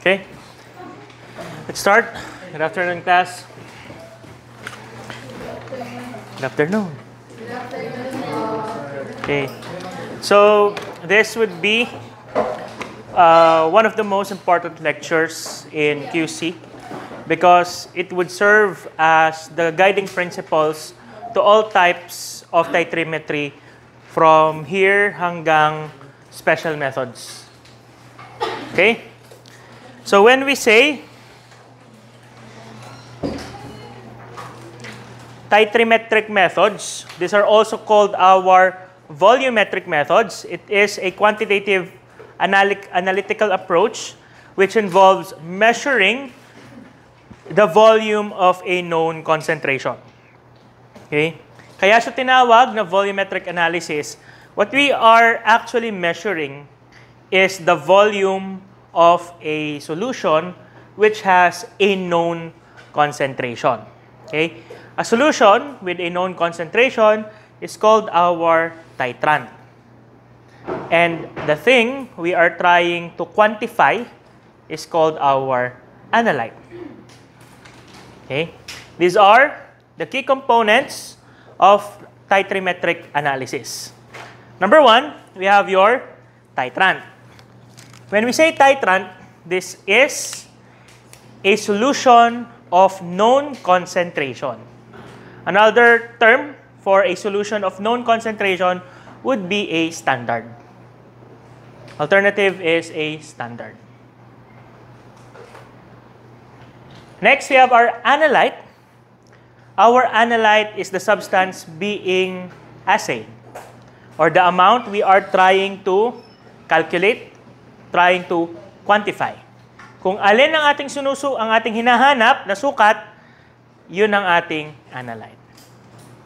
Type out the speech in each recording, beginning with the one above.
Okay, let's start. Good afternoon, class. Good afternoon. Okay, so this would be one of the most important lectures in QC because it would serve as the guiding principles to all types of titrimetry from here hanggang special methods. Okay? So when we say titrimetric methods, these are also called our volumetric methods. It is a quantitative analytical approach which involves measuring the volume of a known concentration. Okay? Kaya siya tinawag na volumetric analysis. What we are actually measuring is the volume of a solution which has a known concentration. Okay? A solution with a known concentration is called our titrant. And the thing we are trying to quantify is called our analyte. Okay? These are the key components of titrimetric analysis. Number one, we have your titrant. When we say titrant, this is a solution of known concentration. Another term for a solution of known concentration would be a standard. Alternative is a standard. Next, we have our analyte. Our analyte is the substance being assayed, or the amount we are trying to calculate, trying to quantify. Kung alin ang ating ang ating hinahanap na sukat, yun ang ating analyte.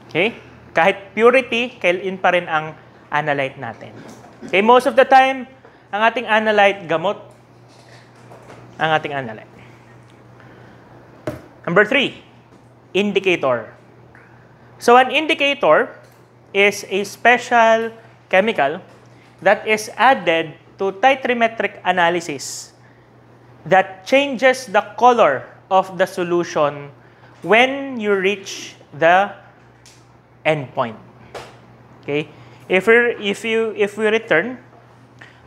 Okay? Kahit purity, kailan pa rin ang analyte natin. Okay, most of the time, ang ating analyte, gamot ang ating analyte. Number 3, indicator. So an indicator is a special chemical that is added to titrimetric analysis that changes the color of the solution when you reach the endpoint. Okay? If we return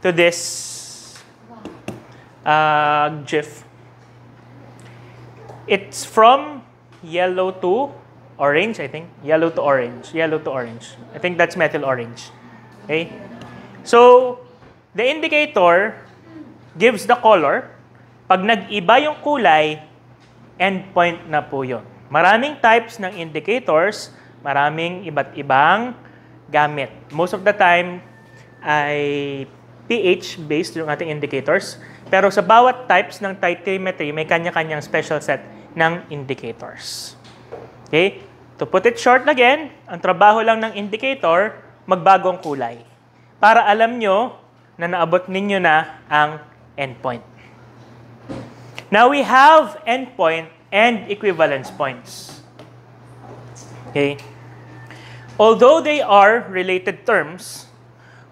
to this GIF, it's from yellow to orange, I think. Yellow to orange. I think that's methyl orange. Okay? So, the indicator gives the color. Pag nag-iba yung kulay, endpoint na po yun. Maraming types ng indicators, maraming iba't ibang gamit. Most of the time ay pH-based yung ating indicators. Pero sa bawat types ng titrimetry, may kanya-kanyang special set ng indicators. Okay? To put it short again, ang trabaho lang ng indicator, magbago ang kulay. Para alam nyo na naabot ninyo na ang endpoint. Now we have endpoint and equivalence points. Okay? Although they are related terms,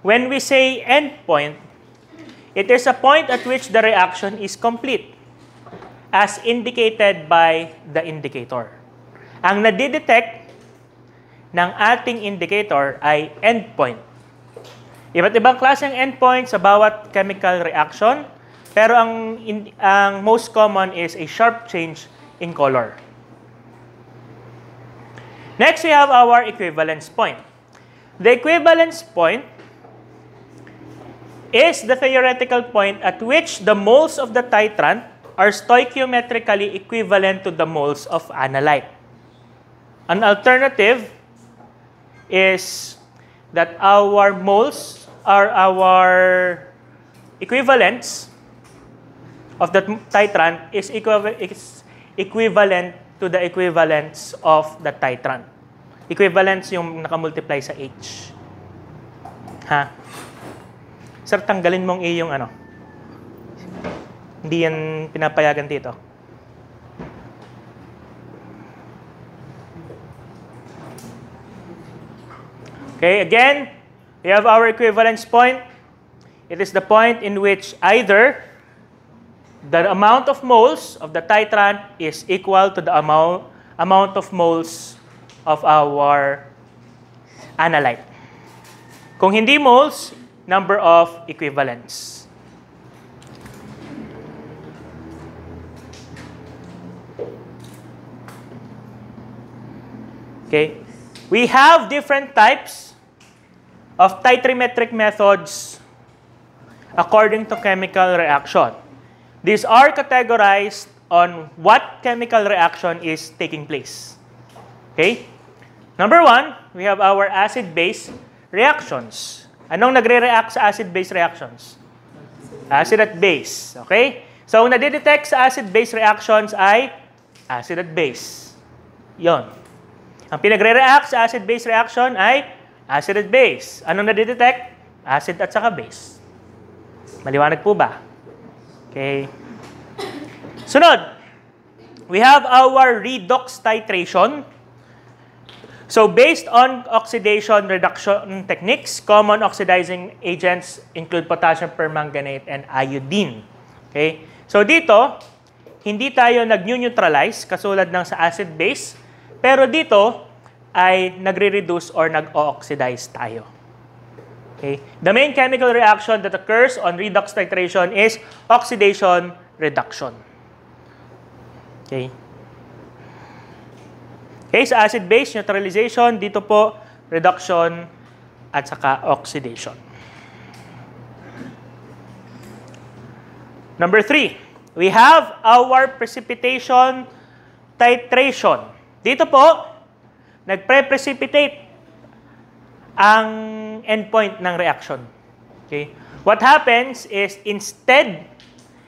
when we say endpoint, it is a point at which the reaction is complete, as indicated by the indicator. Ang nadidetect ng ating indicator ay endpoint. Iba't ibang klaseng endpoint sa bawat chemical reaction, pero ang most common is a sharp change in color. Next, we have our equivalence point. The equivalence point is the theoretical point at which the moles of the titrant are stoichiometrically equivalent to the moles of analyte. An alternative is that our moles are our equivalents of the titrant is equivalent to the equivalence of the titrant. Equivalence yung nakamultiply sa H. Ha? Sir, tanggalin mong A yung ano. Hindi yan pinapayagan dito. Okay, again, we have our equivalence point. It is the point in which either the amount of moles of the titrant is equal to the amount of moles of our analyte. Kung hindi moles, number of equivalents. Okay? We have different types of titrimetric methods according to chemical reaction. These are categorized on what chemical reaction is taking place. Okay? Number 1, we have our acid-base reactions. Anong nagre-react sa acid-base reactions? Acid at base. Okay? So, ang nadidetect sa acid-base reactions ay acid at base. Yon. Ang pinagre-react sa acid-base reaction ay acid at base. Anong nadidetect? Acid at saka base. Maliwanag po ba? Okay. Sunod, we have our redox titration. So based on oxidation reduction techniques, common oxidizing agents include potassium permanganate and iodine. Okay? So dito, hindi tayo nag-neutralize kasulad ng sa acid-base, pero dito ay nagre-reduce or nag-oxidize tayo. Okay? The main chemical reaction that occurs on redox titration is oxidation reduction. Okay? Okay, sa acid-base neutralization, dito po reduction at saka oxidation. Number 3, we have our precipitation titration. Dito po, nagpre-precipitate ang endpoint ng reaction. Okay? What happens is instead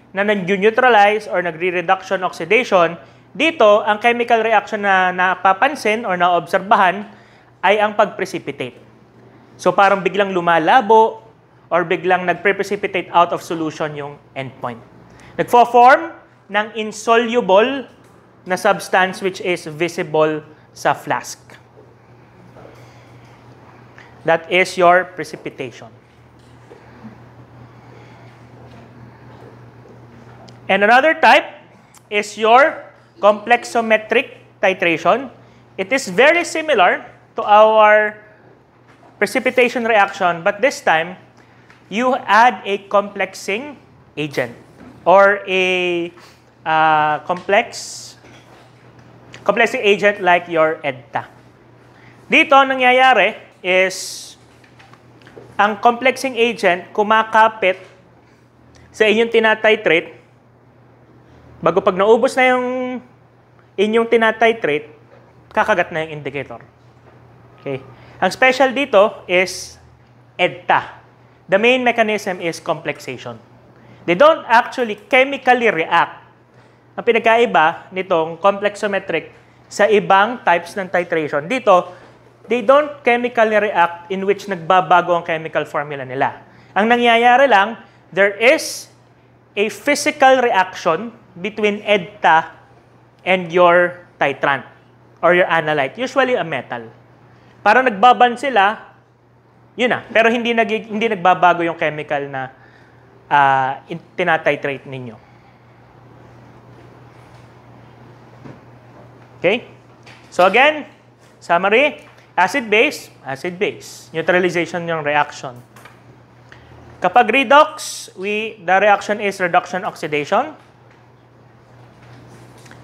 na nag-neutralize or nagre-reduction oxidation, dito, ang chemical reaction na napapansin or naobserbahan ay ang pag-precipitate. So, parang biglang lumalabo or biglang nagpre-precipitate out of solution yung endpoint. Nagfo-form ng insoluble na substance which is visible sa flask. That is your precipitation. And another type is your complexometric titration. It is very similar to our precipitation reaction, but this time, you add a complexing agent or a complexing agent like your EDTA. Dito, nangyayari is ang complexing agent kumakapit sa inyong tinatitrate. Bago pag naubos na yung inyong tinatitrate, kakagat na yung indicator. Okay. Ang special dito is EDTA. The main mechanism is complexation. They don't actually chemically react. Ang pinagkaiba nitong complexometric sa ibang types ng titration, dito, they don't chemically react in which nagbabago ang chemical formula nila. Ang nangyayari lang, there is a physical reaction between EDTA and your titrant or your analyte, usually a metal. Parang nagbaban sila, yun na. Pero hindi nagbabago yung chemical na tinatitrate ninyo. Okay? So again, summary, acid-base, acid-base. Neutralization yung reaction. Kapag redox, the reaction is reduction-oxidation.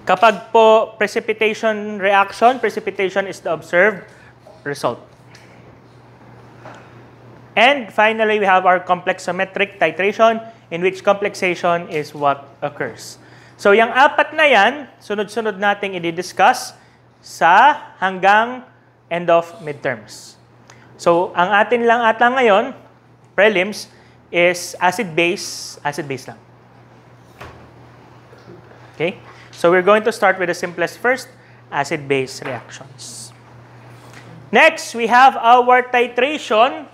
Kapag po precipitation reaction, precipitation is the observed result. And finally, we have our complexometric titration in which complexation is what occurs. So, yung apat na yan, sunod-sunod nating i-discuss sa hanggang end of midterms. So, ang atin lang ata ngayon, prelims, is acid-base lang. Okay? So, we're going to start with the simplest first, acid-base reactions. Next, we have our titration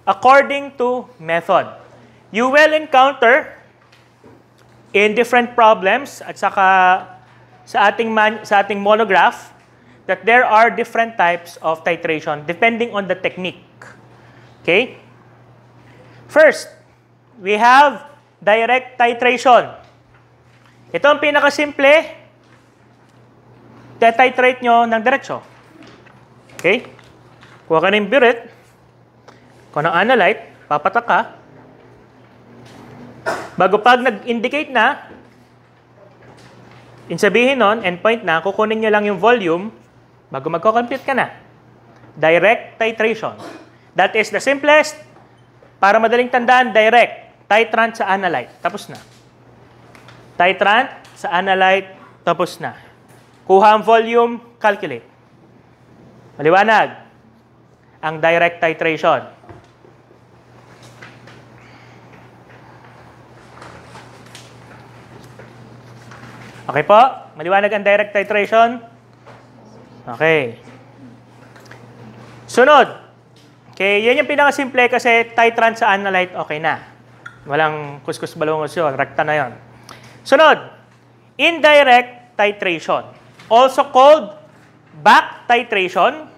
according to method. You will encounter in different problems at saka sa ating monograph that there are different types of titration depending on the technique. Okay? First, we have direct titration. Ito ang pinakasimple. Tetitrate nyo ng diretso. Okay? Kuha ka ng burette. Kuha ng analyte. Papatak ka. Bago pag nag-indicate na, sabihin nun, endpoint na, kukunin nyo lang yung volume bago magko-compute ka na. Direct titration. That is the simplest. Para madaling tandaan, direct. Titrant sa analyte. Tapos na. Titrant sa analyte. Tapos na. Kuha ang volume, calculate. Maliwanag. Ang direct titration. Okay po? Maliwanag ang direct titration? Okay. Sunod. Okay, yan yung pinakasimple kasi titrant sa analyte, okay na. Walang kuskus balungos yun. Rekta na yun. Sunod. Indirect titration. Also called back titration.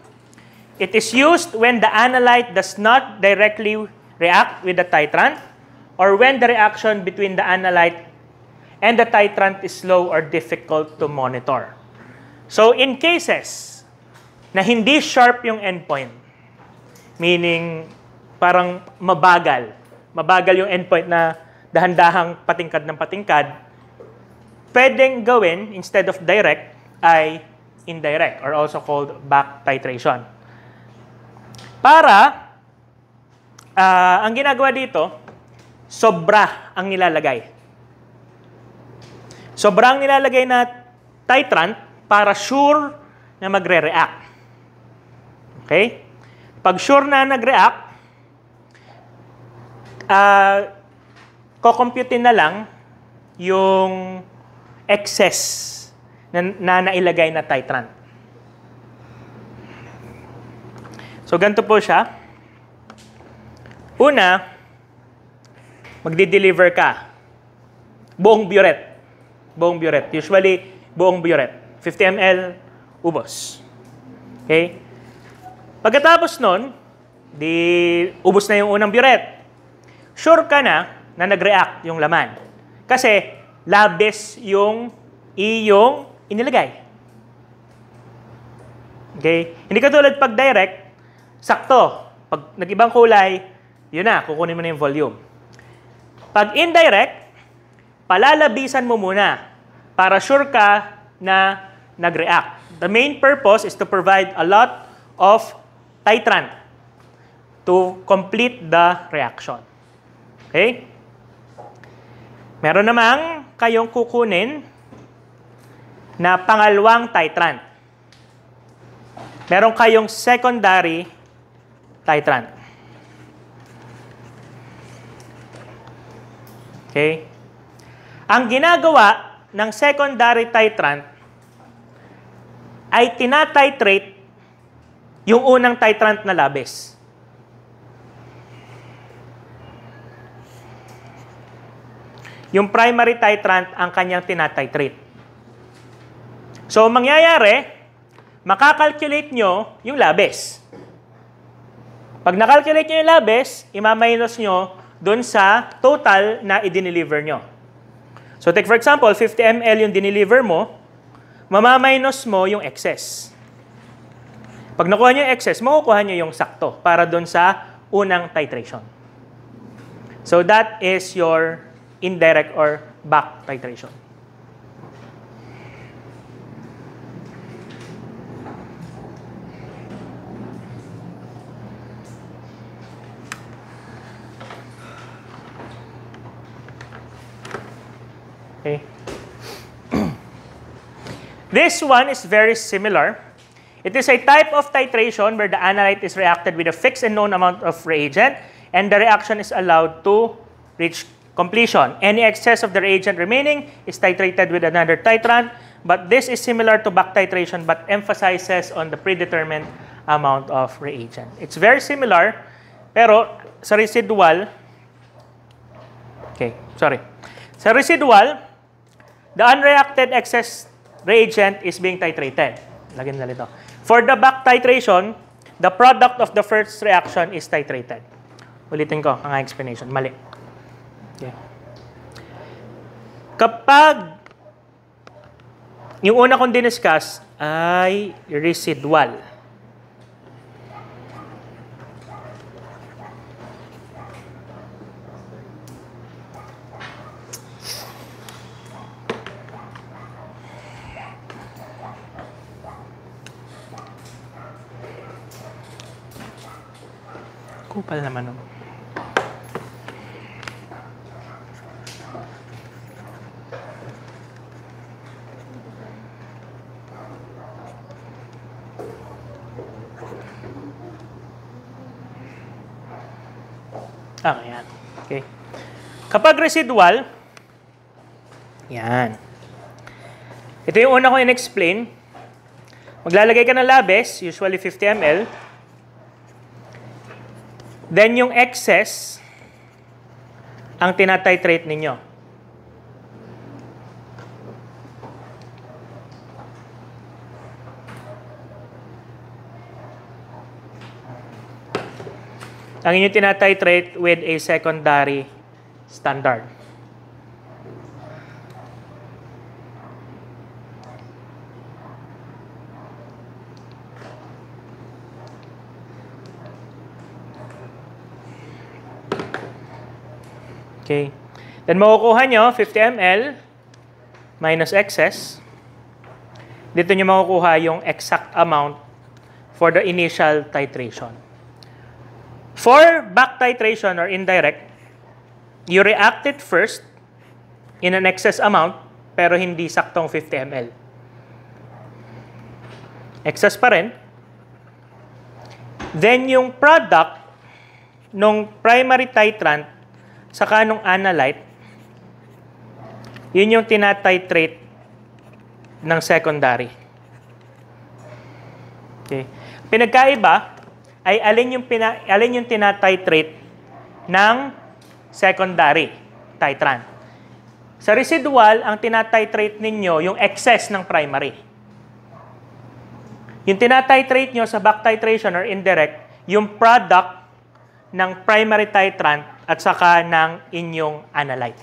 It is used when the analyte does not directly react with the titrant or when the reaction between the analyte and the titrant is slow or difficult to monitor. So in cases na hindi sharp yung endpoint, meaning parang mabagal yung endpoint na dahan-dahang patingkad ng patingkad, pwedeng gawin instead of direct ay indirect or also called back titration. Para, ang ginagawa dito, sobra ang nilalagay. Sobrang nilalagay na titrant para sure na magre-react. Okay? Pag sure na nag-react, kukomputin na lang yung excess na nailagay na titrant. So, ganito po siya. Una, magdi-deliver ka. Buong burette. Buong burette. Usually, buong burette. 50 ml, ubos. Okay? Pagkatapos nun, ubos na yung unang burette. Sure ka na nag-react yung laman. Kasi, labis yung iyong inilagay. Okay? Hindi katulad pag direct, sakto. Pag nag-ibang kulay, yun na, kukunin mo na yung volume. Pag indirect, palalabisan mo muna para sure ka na nag-react. The main purpose is to provide a lot of titrant to complete the reaction. Okay? Meron namang kayong kukunin na pangalawang titrant. Meron kayong secondary titrant. Okay? Ang ginagawa ng secondary titrant ay tinatitrate yung unang titrant na labis. Yung primary titrant ang kanyang tinatitrate. So, mangyayari, makakalculate nyo yung labis. Pag nakalculate nyo yung labis, ima-minus nyo dun sa total na i-deliver nyo. So, take for example, 50 ml yung dineliver mo, mamaminus mo yung excess. Pag nakuha nyo yung excess, makukuha nyo yung sakto para dun sa unang titration. So, that is your indirect or back titration. Okay. This one is very similar. It is a type of titration where the analyte is reacted with a fixed and known amount of reagent, and the reaction is allowed to reach completion. Any excess of the reagent remaining is titrated with another titrant, but this is similar to back titration but emphasizes on the predetermined amount of reagent. It's very similar, pero sa residual, sa residual, the unreacted excess reagent is being titrated. Lagyan na ito. For the back titration, the product of the first reaction is titrated. Ulitin ko ang explanation. Mali. Okay. Kapag Yung una kong diniscuss ay residual. Kupal naman nun. Yan. Okay. Kapag residual, yan. Ito yung una ko in-explain. Maglalagay ka ng labis, usually 50 ml. Then yung excess, ang tinatitrate ninyo. Ang inyong tinatitrate with a secondary standard. Okay. Then makukuha nyo 50 ml minus excess. Dito nyo makukuha yung exact amount for the initial titration. For back titration or indirect, you react it first in an excess amount pero hindi saktong 50 ml. Excess pa rin. Then yung product nung primary titrant saka nung analyte, yun yung tinatitrate ng secondary. Okay. Pinagkaiba ay alin yung tinatitrate ng secondary titrant. Sa residual, ang tinatitrate ninyo yung excess ng primary. Yung tinatitrate nyo sa back titration or indirect, yung product ng primary titrant at saka ng inyong analyte.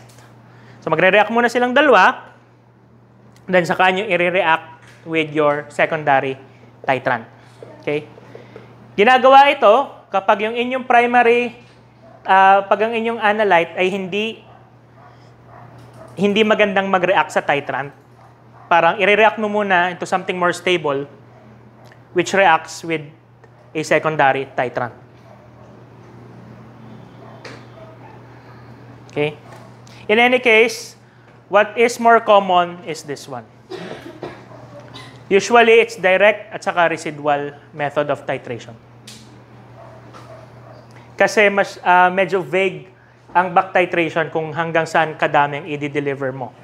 So magre-react muna silang dalawa, then saka nyo i-react with your secondary titrant. Okay? Ginagawa ito kapag yung inyong primary, pag ang inyong analyte ay hindi magandang mag-react sa titrant. Parang i-react mo muna into something more stable which reacts with a secondary titrant. Okay? In any case, what is more common is this one. Usually, it's direct at saka residual method of titration. Kasi medyo vague ang back titration kung hanggang saan kadaming i-deliver mo.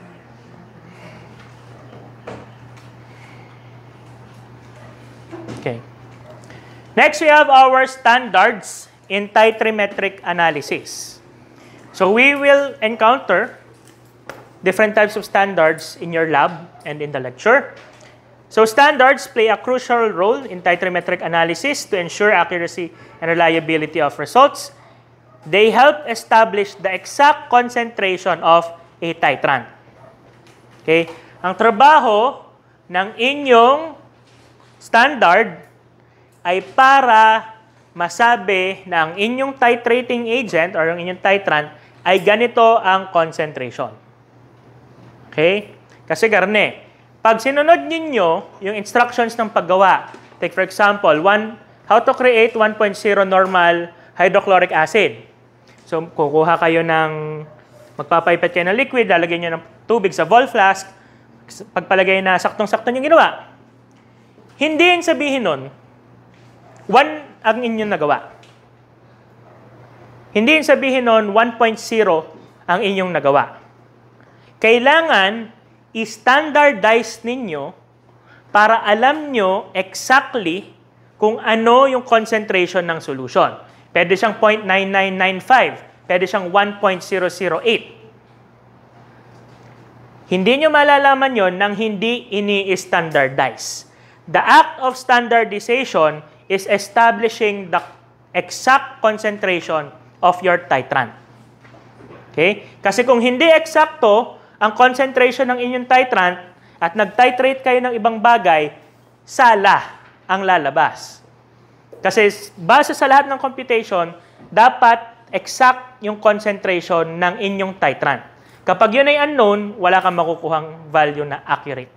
Okay. Next, we have our standards in titrimetric analysis. So we will encounter different types of standards in your lab and in the lecture. So standards play a crucial role in titrimetric analysis to ensure accuracy and reliability of results. They help establish the exact concentration of a titrant. Okay? Ang trabaho ng inyong standard ay para masabi na ang inyong titrating agent or ang inyong titrant ay ganito ang concentration. Okay? Kasi garne, pag sinunod ninyo yung instructions ng paggawa, take for example, how to create 1.0 normal hydrochloric acid. So, kukuha kayo magpapipet kayo ng liquid, lalagyan nyo ng tubig sa vol flask, pagpalagay na saktong-sakto yung ginawa. Hindi yung sabihin nun, 1 ang inyong nagawa. Hindi yung sabihin nun, 1.0 ang inyong nagawa. Kailangan i-standardize ninyo para alam nyo exactly kung ano yung concentration ng solution. Pwede siyang 0.9995. Pwede siyang 1.008. Hindi nyo malalaman yon nang hindi ini-standardize. The act of standardization is establishing the exact concentration of your titrant. Okay? Kasi kung hindi eksakto ang concentration ng inyong titrant at nag-titrate kayo ng ibang bagay, sala ang lalabas. Kasi base sa lahat ng computation, dapat exact yung concentration ng inyong titrant. Kapag yun ay unknown, wala kang makukuhang value na accurate.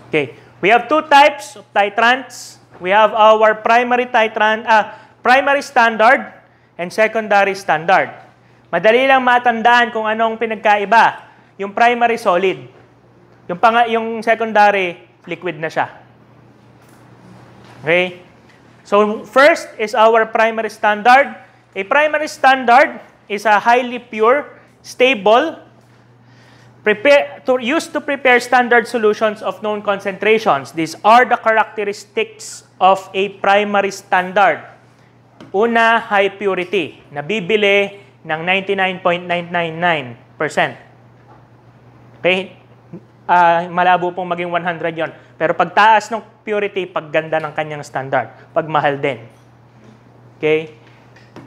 Okay. We have two types of titrants. We have our primary standard and secondary standard. Madali lang matandaan kung anong pinagkaiba. Yung primary solid. Yung secondary liquid na siya. Okay? So first is our primary standard. A primary standard is a highly pure, stable, used to prepare standard solutions of known concentrations. These are the characteristics of a primary standard. Una, high purity. Nabibili ng 99.999%. Okay? Malabo pong maging 100 yon. Pero pagtaas ng purity, pagganda ng kanyang standard. Pagmahal din. Okay?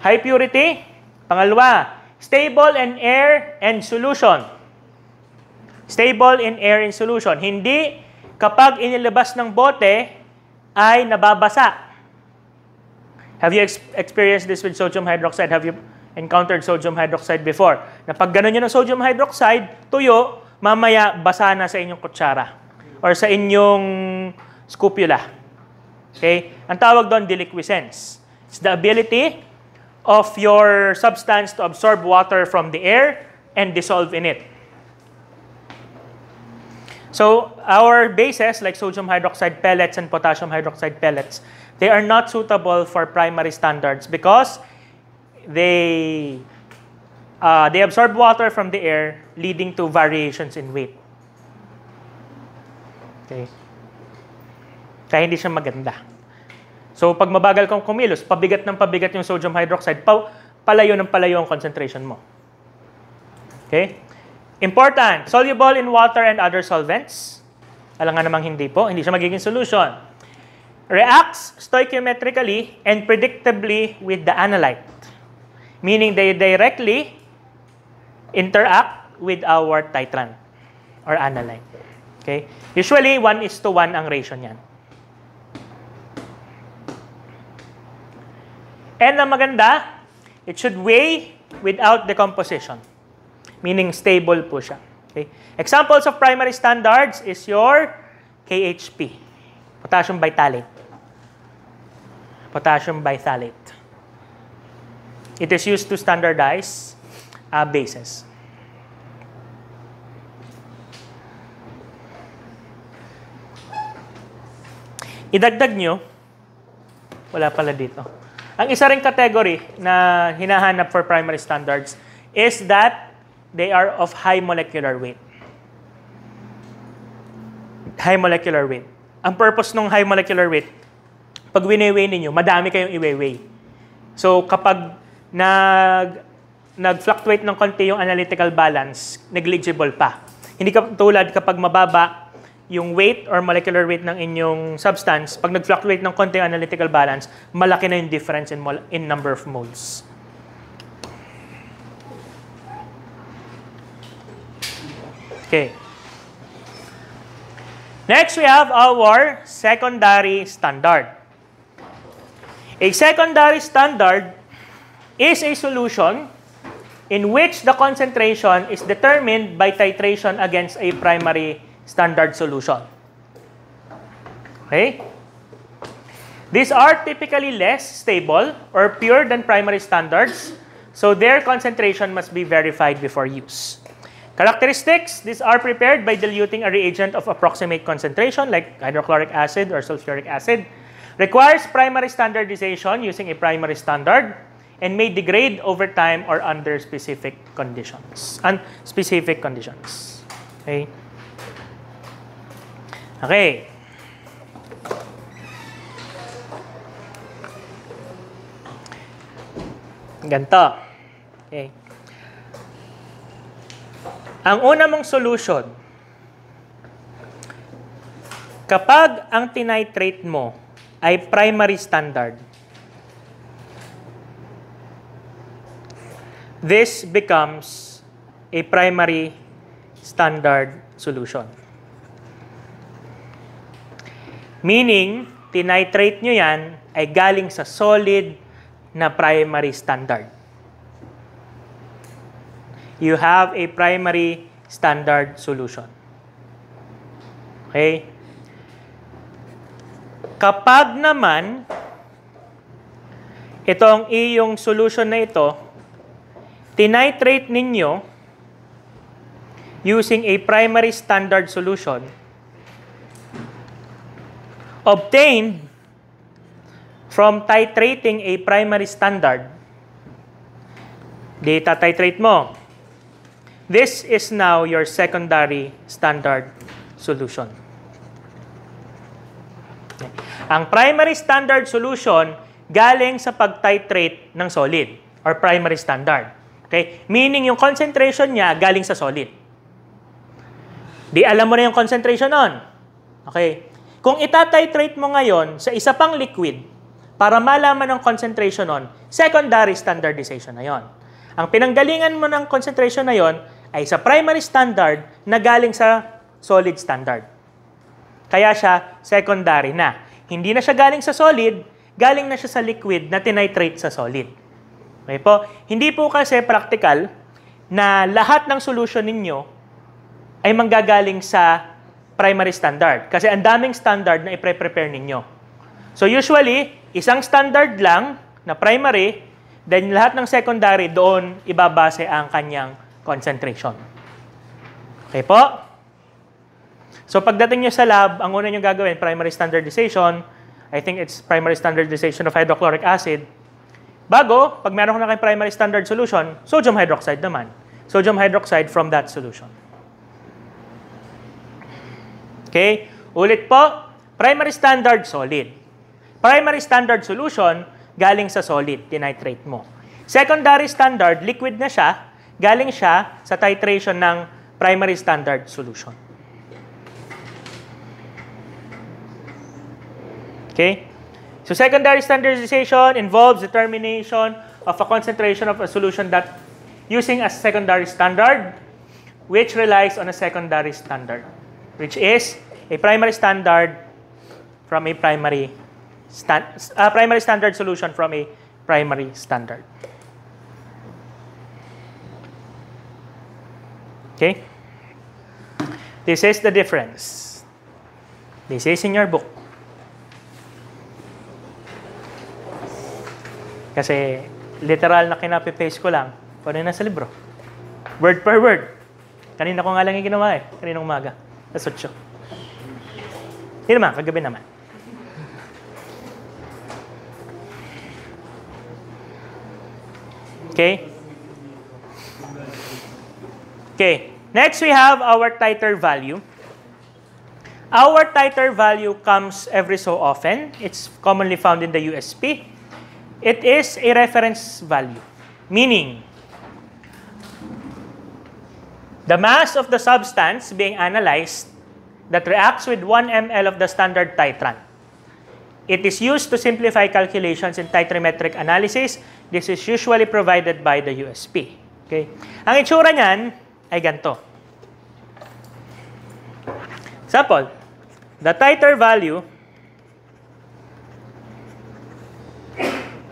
High purity. Pangalawa, stable in air and solution. Stable in air and solution. Hindi kapag inilabas ng bote ay nababasa. Have you experienced this with sodium hydroxide? Have you encountered sodium hydroxide before? Na pag gano'n nyo ng sodium hydroxide, tuyo, mamaya basa na sa inyong kutsara or sa inyong scopula. Okay? Ang tawag doon, deliquescence. It's the ability of your substance to absorb water from the air and dissolve in it. So, our bases, like sodium hydroxide pellets and potassium hydroxide pellets, they are not suitable for primary standards because they absorb water from the air, leading to variations in weight. Okay. Kaya hindi siya maganda. So, pag mabagal kang kumilos, pabigat ng pabigat yung sodium hydroxide, palayo ng palayo ang concentration mo. Okay? Important, soluble in water and other solvents. Alam nga namang hindi po, hindi siya magiging solution. Reacts stoichiometrically and predictably with the analyte. Meaning they directly interact with our titrant or analyte. Okay? Usually, 1:1 ang ratio niyan. And ang maganda, it should weigh without decomposition. Meaning stable po siya. Okay? Examples of primary standards is your KHP, potassium bitalate. Potassium bitalate. It is used to standardize bases. Idagdag nyo, wala pala dito. Ang isa ring category na hinahanap for primary standards is that they are of high molecular weight. High molecular weight. Ang purpose ng high molecular weight, pag wini-weigh ninyo, madami kayong i-weigh. So kapag nag-fluctuate ng konti yung analytical balance, negligible pa. Hindi ka tulad kapag mababa yung weight or molecular weight ng inyong substance, pag nag-fluctuate ng konti yung analytical balance, malaki na yung difference in number of moles. Okay. Next, we have our secondary standard. A secondary standard is a solution in which the concentration is determined by titration against a primary standard solution. Okay? These are typically less stable or pure than primary standards, so their concentration must be verified before use. Characteristics, these are prepared by diluting a reagent of approximate concentration like hydrochloric acid or sulfuric acid. Requires primary standardization using a primary standard and may degrade over time or under specific conditions. Okay? Okay. Ganito. Okay. Ang una mong solution, kapag ang tinitrate mo ay primary standard, this becomes a primary standard solution. Meaning, tinitrate nyo yan ay galing sa solid na primary standard. You have a primary standard solution. Okay? Kapag naman, itong iyong solution na ito, tinitrate ninyo using a primary standard solution obtained from titrating a primary standard, data titrate mo. This is now your secondary standard solution. Ang primary standard solution galing sa pag-titrate ng solid or primary standard. Okay? Meaning yung concentration niya galing sa solid. Di alam mo na yung concentration nun. Okay? Kung itatitrate mo ngayon sa isa pang liquid para malaman ang concentration nun, secondary standardization na yon. Ang pinanggalingan mo ng concentration na yon ay sa primary standard na galing sa solid standard. Kaya siya secondary na. Hindi na siya galing sa solid, galing na siya sa liquid na tinitrate sa solid. Okay po? Hindi po kasi practical na lahat ng solution ninyo ay manggagaling sa primary standard. Kasi ang daming standard na i-prepare ninyo. So usually, isang standard lang na primary, then lahat ng secondary doon ibabase ang kanyang concentration. Okay po? So pagdating nyo sa lab, ang una nyo gagawin, primary standardization. I think it's primary standardization of hydrochloric acid. Bago, pag meron ko na kayong primary standard solution, sodium hydroxide naman. Sodium hydroxide from that solution. Okay? Ulit po, primary standard, solid. Primary standard solution, galing sa solid, tinitrate mo. Secondary standard, liquid na siya, galing siya sa titration ng primary standard solution. Okay? So secondary standardization involves determination of a concentration of a solution that using a secondary standard, which relies on a secondary standard, which is a primary standard from a primary standard solution from a primary standard. Okay? This is the difference. This is in your book. Kasi literal na kinapi-paste ko lang kung ano nasa libro. Word per word. Kanina ko nga lang yung ginawa eh. Kaninang umaga. That's 8. Hindi naman, kagabi naman. Okay? Okay. Next, we have our titer value. Our titer value comes every so often. It's commonly found in the USP. It is a reference value, meaning the mass of the substance being analyzed that reacts with 1 ml of the standard titrant. It is used to simplify calculations in titrimetric analysis. This is usually provided by the USP. Okay? Ang itsura niyan ay ganito. Example, the titer value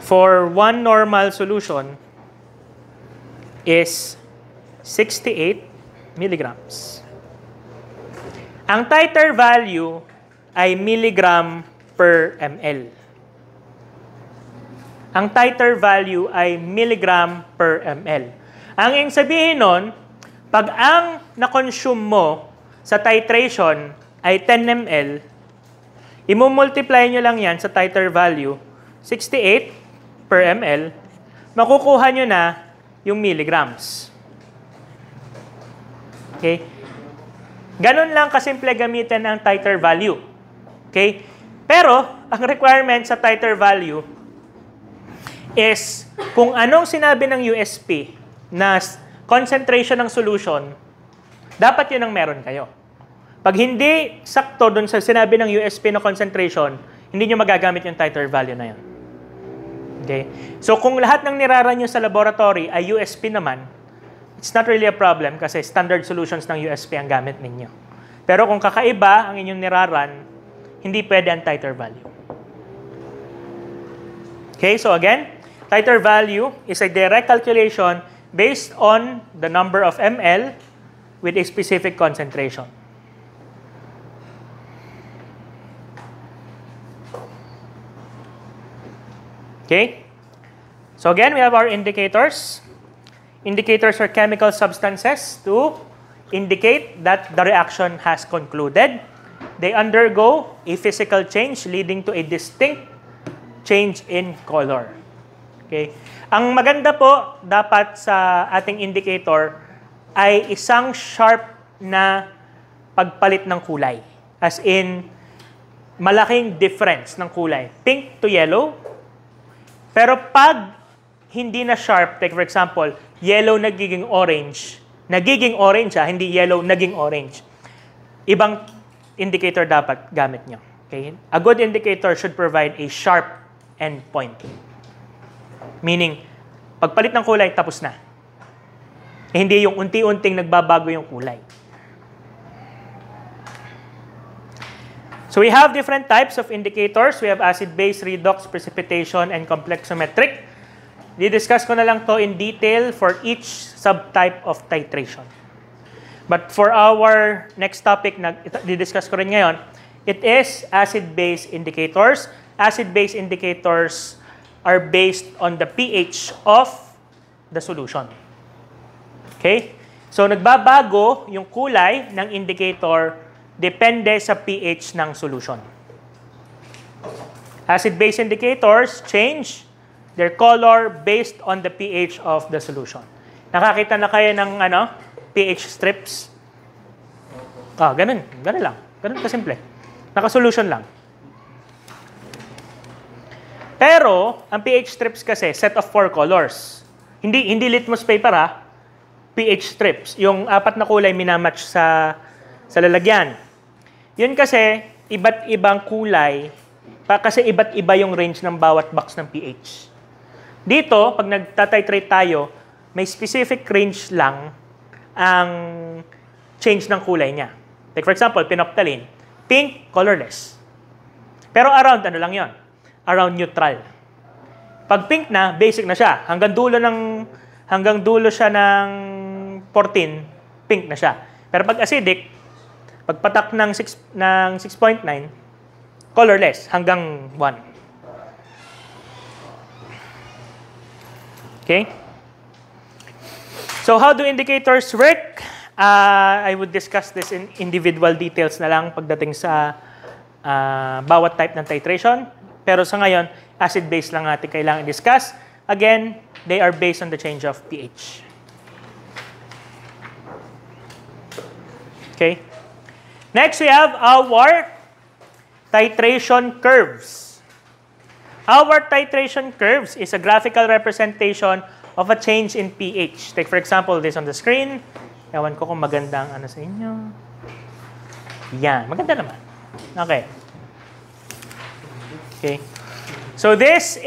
for one normal solution is 68 milligrams. Ang titer value ay milligram per ml. Ang titer value ay milligram per ml. Ang ibig sabihin nun, pag ang na-consume mo sa titration ay 10 ml, i-multiply nyo lang yan sa titer value, 68 per ml, makukuha nyo na yung milligrams. Okay? Ganun lang kasimple gamitin ang titer value. Okay? Pero, ang requirement sa titer value is kung anong sinabi ng USP na concentration ng solution, dapat yun ang meron kayo. Pag hindi sakto dun sa sinabi ng USP na concentration, hindi nyo magagamit yung titer value na yun. Okay? So, kung lahat ng nirara nyo sa laboratory ay USP naman, it's not really a problem kasi standard solutions ng USP ang gamit ninyo. Pero kung kakaiba ang inyong niraran, hindi pwede ang titer value. Okay, so again, titer value is a direct calculation based on the number of ml with a specific concentration. Okay, so again, we have our indicators. Indicators are chemical substances to indicate that the reaction has concluded. They undergo a physical change leading to a distinct change in color. Okay. Ang maganda po dapat sa ating indicator ay isang sharp na pagpalit ng kulay. As in, malaking difference ng kulay. Pink to yellow. Pero pag hindi na sharp, like for example, yellow nagiging orange, hindi yellow naging orange, ibang indicator dapat gamit nyo. Okay? A good indicator should provide a sharp endpoint. Meaning, pagpalit ng kulay, tapos na. Hindi yung unti-unting nagbabago yung kulay. So we have different types of indicators. We have acid-base, redox, precipitation, and complexometric. Di-discuss ko na lang to in detail for each subtype of titration. But for our next topic na di-discuss ko rin ngayon, it is acid-base indicators. Acid-base indicators are based on the pH of the solution. Okay? So nagbabago yung kulay ng indicator depende sa pH ng solution. Acid-base indicators change their color based on the pH of the solution. Nakakita na kayo ng pH strips? Ganun. Ganun lang. Ganun kasimple. Naka-solution lang. Pero, ang pH strips kasi, set of 4 colors. Hindi litmus paper pH strips. Yung 4 na kulay minamatch sa lalagyan. Yun kasi, iba't ibang kulay, kasi iba't iba yung range ng bawat box ng pH. Dito, pag nagtatitrate tayo, may specific range lang ang change ng kulay niya. Like for example, pinophthalene, pink, colorless. Pero around, lang yon? Around neutral. Pag pink na, basic na siya. Hanggang dulo siya ng 14, pink na siya. Pero pag acidic, pagpatak ng 6.9, colorless hanggang 1. Okay? So how do indicators work? I would discuss this in individual details na lang pagdating sa bawat type ng titration. Pero sa ngayon, acid-base lang natin kailangan i-discuss. Again, they are based on the change of pH. Okay? Next, we have our titration curves. Our titration curves is a graphical representation of a change in pH. Take, for example, this on the screen. Ewan ko kung maganda ang sa inyo. Yan. Maganda naman. Okay. Okay. So this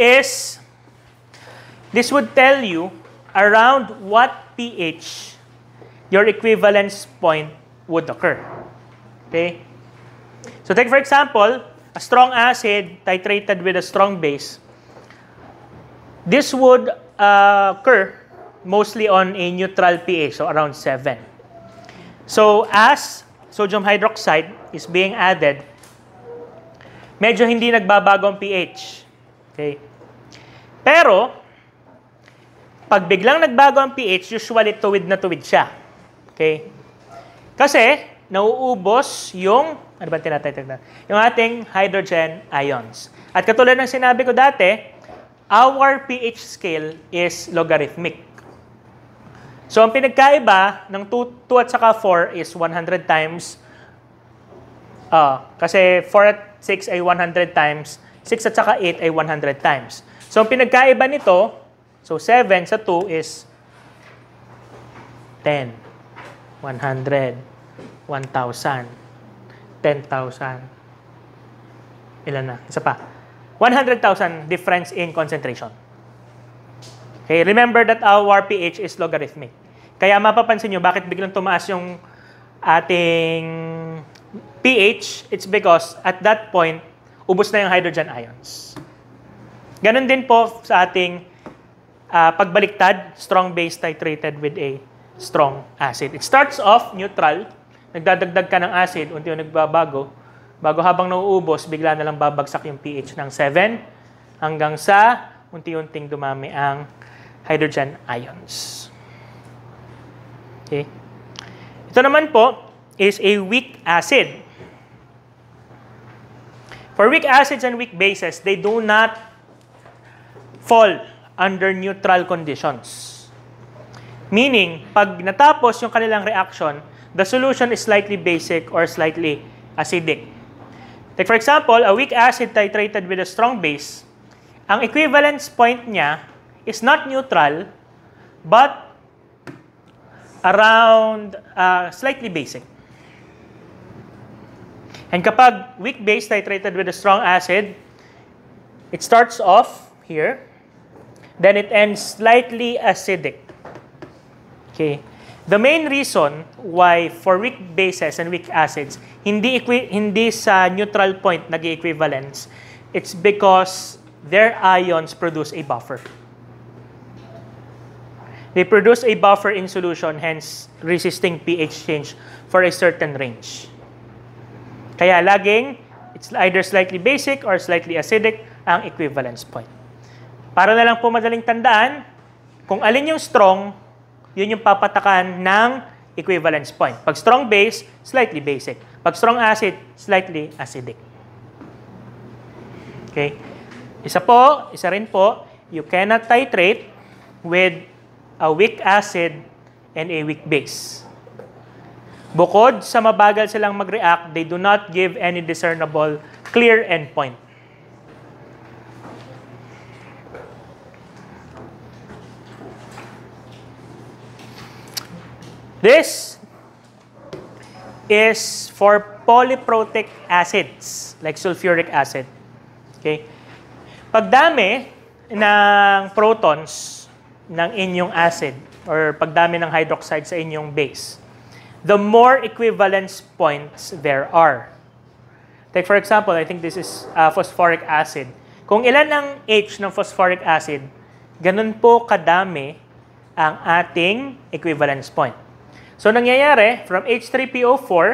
would tell you around what pH your equivalence point would occur. Okay? So take for example, a strong acid titrated with a strong base. This would occur mostly on a neutral pH, so around 7. So as sodium hydroxide is being added, medyo hindi nagbabago ang pH. Okay? Pero, pag biglang nagbago ang pH, usually tuwid na tuwid siya. Okay? Kasi, nauubos yung, ano ba tinatawag na? Yung ating hydrogen ions. At katulad ng sinabi ko dati, our pH scale is logarithmic. So, ang pinagkaiba ng 2 at saka 4 is 100 times. Kasi 4 at 6 ay 100 times, 6 at saka 8 ay 100 times. So, ang pinagkaiba nito, so 7 sa 2 is 10, 100, 1,000, 10,000. Ilan na? Isa pa. 100,000 difference in concentration. Okay, remember that our pH is logarithmic. Kaya mapapansin nyo, bakit biglang tumaas yung ating pH? It's because at that point, ubos na yung hydrogen ions. Ganon din po sa ating pagbaliktad, strong base titrated with a strong acid. It starts off neutral, nagdadagdag ka ng acid, unti-unti nagbabago, bago habang nauubos, bigla na lang babagsak yung pH ng 7 hanggang sa unti-unting dumami ang hydrogen ions. Okay. Ito naman po is a weak acid. For weak acids and weak bases, they do not fall under neutral conditions. Meaning, pag natapos yung kanilang reaction, the solution is slightly basic or slightly acidic. Like for example, a weak acid titrated with a strong base, ang equivalence point niya is not neutral, but around slightly basic. And kapag weak base titrated with a strong acid, it starts off here, then it ends slightly acidic. Okay. The main reason why for weak bases and weak acids, hindi sa neutral point nag-equivalence, it's because their ions produce a buffer. They produce a buffer in solution, hence resisting pH change for a certain range. Kaya laging, it's either slightly basic or slightly acidic ang equivalence point. Para na lang po madaling tandaan, kung alin yung strong, yun yung papatakan ng equivalence point. Pag strong base, slightly basic. Pag strong acid, slightly acidic. Okay? Isa rin po, you cannot titrate with a weak acid and a weak base. Bukod sa mabagal silang mag-react, they do not give any discernible clear endpoint. This is for polyprotic acids, like sulfuric acid. Okay? Pagdami ng protons ng inyong acid or pagdami ng hydroxide sa inyong base, the more equivalence points there are. Take for example, I think this is phosphoric acid. Kung ilan ang H ng phosphoric acid, ganun po kadami ang ating equivalence point. So nangyayari, from H3PO4,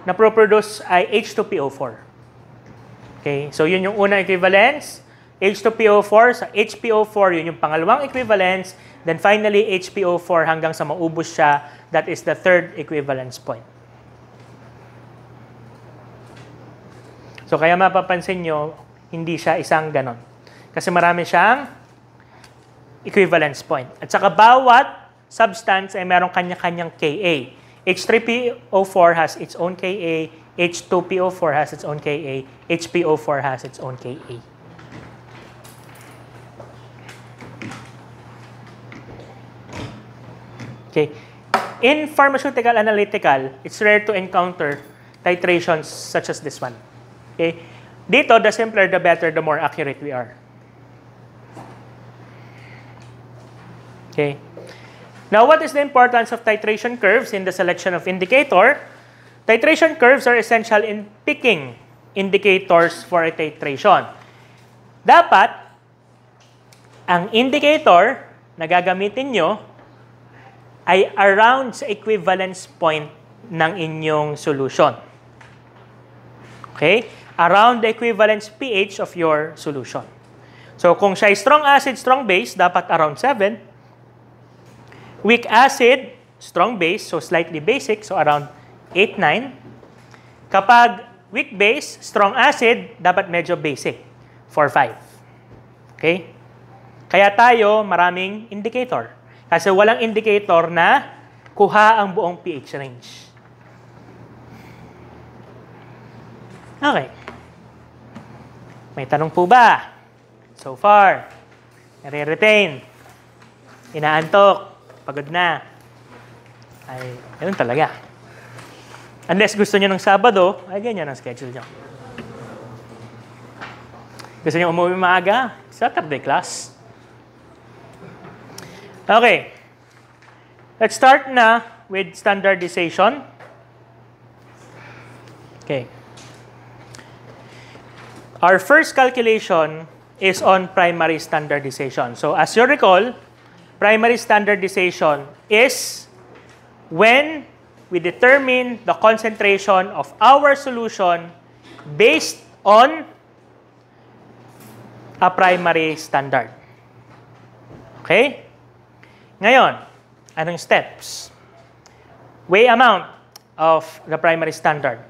na produce ay H2PO4. Okay, so yun yung unang equivalence. H2PO4 sa HPO4, yun yung pangalawang equivalence. Then finally, HPO4 hanggang sa maubos siya, that is the third equivalence point. So kaya mapapansin nyo, hindi siya isang ganon. Kasi marami siyang equivalence point. At saka bawat substance ay merong kanya-kanyang Ka. H3PO4 has its own Ka, H2PO4 has its own Ka, HPO4 has its own Ka. Okay. In pharmaceutical analytical, it's rare to encounter titrations such as this one. Okay. Dito, the simpler, the better, the more accurate we are. Okay. Now, what is the importance of titration curves in the selection of indicator? Titration curves are essential in picking indicators for a titration. Dapat, ang indicator na gagamitin nyo ay around sa equivalence point ng inyong solution. Okay? Around the equivalence pH of your solution. So, kung siya ay strong acid, strong base, dapat around 7. Weak acid, strong base, so slightly basic, so around 8, 9. Kapag weak base, strong acid, dapat medyo basic, 4, 5. Okay? Kaya tayo maraming indicator. Kasi walang indicator na kuha ang buong pH range. Okay. May tanong po ba? So far, nare-retain, inaantok, pagod na. Ay, ganun talaga. Unless gusto nyo ng Sabado, ay ganyan ang schedule nyo. Gusto nyo umuwi maaga? Saturday class. Okay. let's start na with standardization. Okay. Our first calculation is on primary standardization. So as you recall, primary standardization is when we determine the concentration of our solution based on a primary standard. Okay? Ngayon, anong steps? Weigh amount of the primary standard.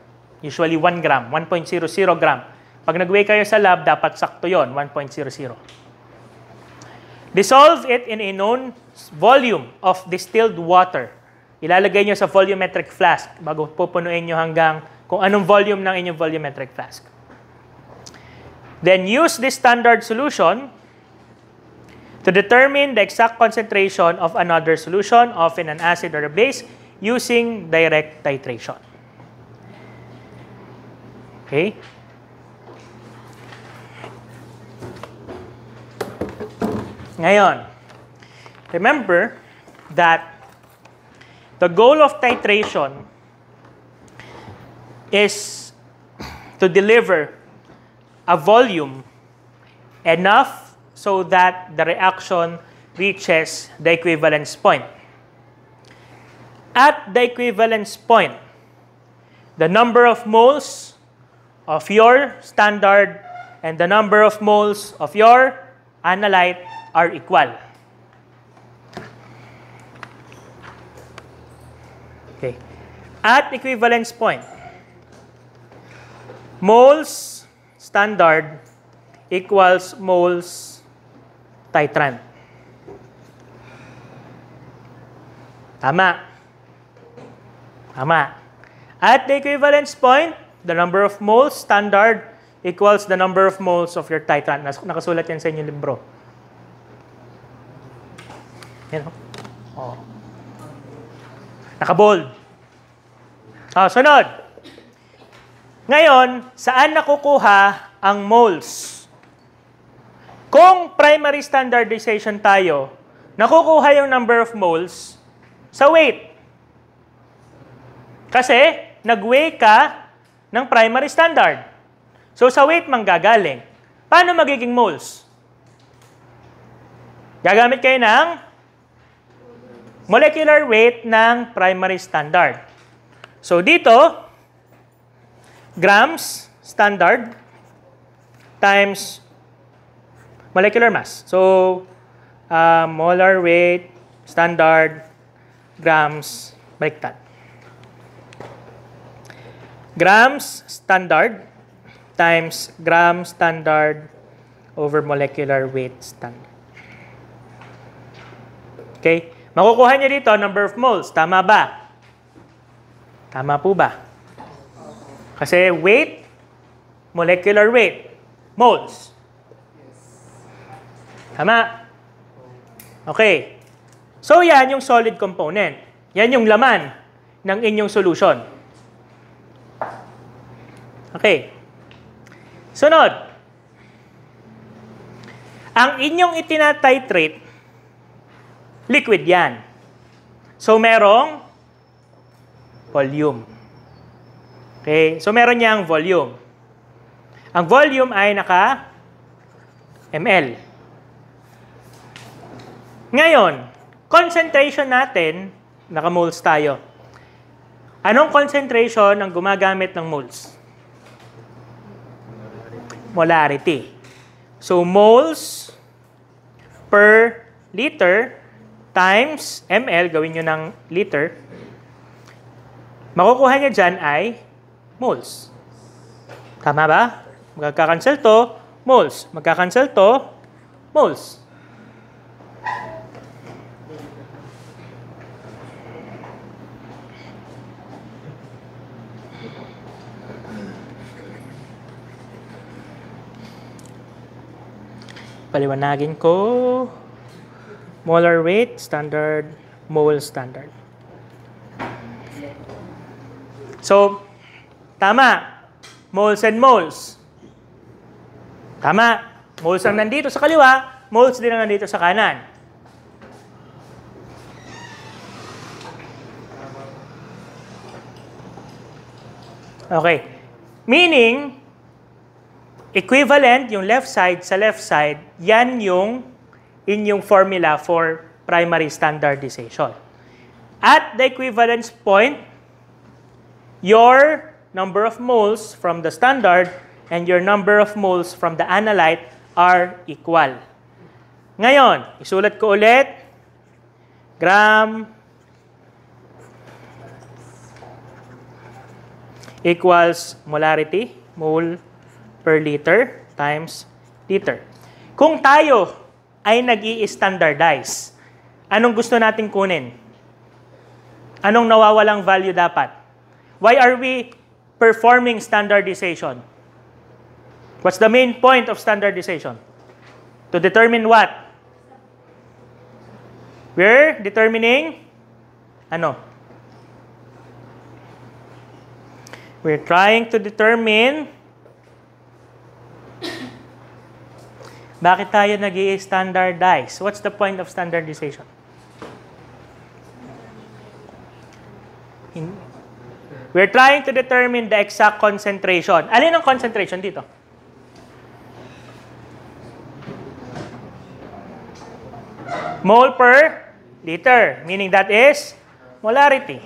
Usually 1 gram, 1.00 gram. Pag nag-weigh kayo sa lab, dapat sakto yon, 1.00. Dissolve it in a known volume of distilled water. Ilalagay nyo sa volumetric flask bago pupunuin nyo hanggang kung anong volume ng inyong volumetric flask. Then use this standard solution to determine the exact concentration of another solution, often an acid or a base, using direct titration. Okay? Ngayon, remember that the goal of titration is to deliver a volume enough so that the reaction reaches the equivalence point. At the equivalence point, the number of moles of your standard and the number of moles of your analyte are equal. Okay. At equivalence point, moles standard equals moles titrant. Tama. Tama. At the equivalence point, the number of moles standard equals the number of moles of your titrant. Nakasulat yan sa inyong libro. Yan o. Oh. Nakabold. Oh, sunod. Ngayon, saan nakukuha ang moles? Kung primary standardization tayo, nakukuha yung number of moles sa weight. Kasi, nag-weigh ka ng primary standard. So, sa weight manggagaling. Paano magiging moles? Gagamit kayo ng molecular weight ng primary standard. So, dito, grams standard times molecular mass. So, molar weight, standard, grams, baliktad. Grams standard times gram standard over molecular weight standard. Okay? Makukuha niyo dito number of moles. Tama ba? Tama po ba? Kasi weight, molecular weight, moles. Tama? Okay. So, yan yung solid component. Yan yung laman ng inyong solution. Okay. Sunod. Ang inyong itinatitrate, liquid yan. So, merong volume. Okay? So, meron niyang volume. Ang volume ay naka ml. Ngayon, concentration natin, naka-moles tayo. Anong concentration ang gumagamit ng moles? Molarity. So, moles per liter times ml, gawin nyo ng liter, makukuha niya dyan ay moles. Tama ba? Magkakancel to, moles. Magkakancel to, moles. Paliwanagin ko. Molar weight, standard, mole standard. So, tama. Moles and moles. Tama. Moles ang nandito sa kaliwa, moles din ang nandito sa kanan. Okay. Meaning, equivalent, yung left side sa left side, yan yung inyong formula for primary standardization. At the equivalence point, your number of moles from the standard and your number of moles from the analyte are equal. Ngayon, isulat ko ulit, gram equals molarity, mole per liter times liter. Kung tayo ay nag-i-standardize, anong gusto nating kunin? Anong nawawalang value dapat? Why are we performing standardization? What's the main point of standardization? To determine what? We're determining ano? We're trying to determine bakit tayo nag-i-standardize. What's the point of standardization? We're trying to determine the exact concentration. Alin ang concentration dito? Mole per liter, meaning that is molarity.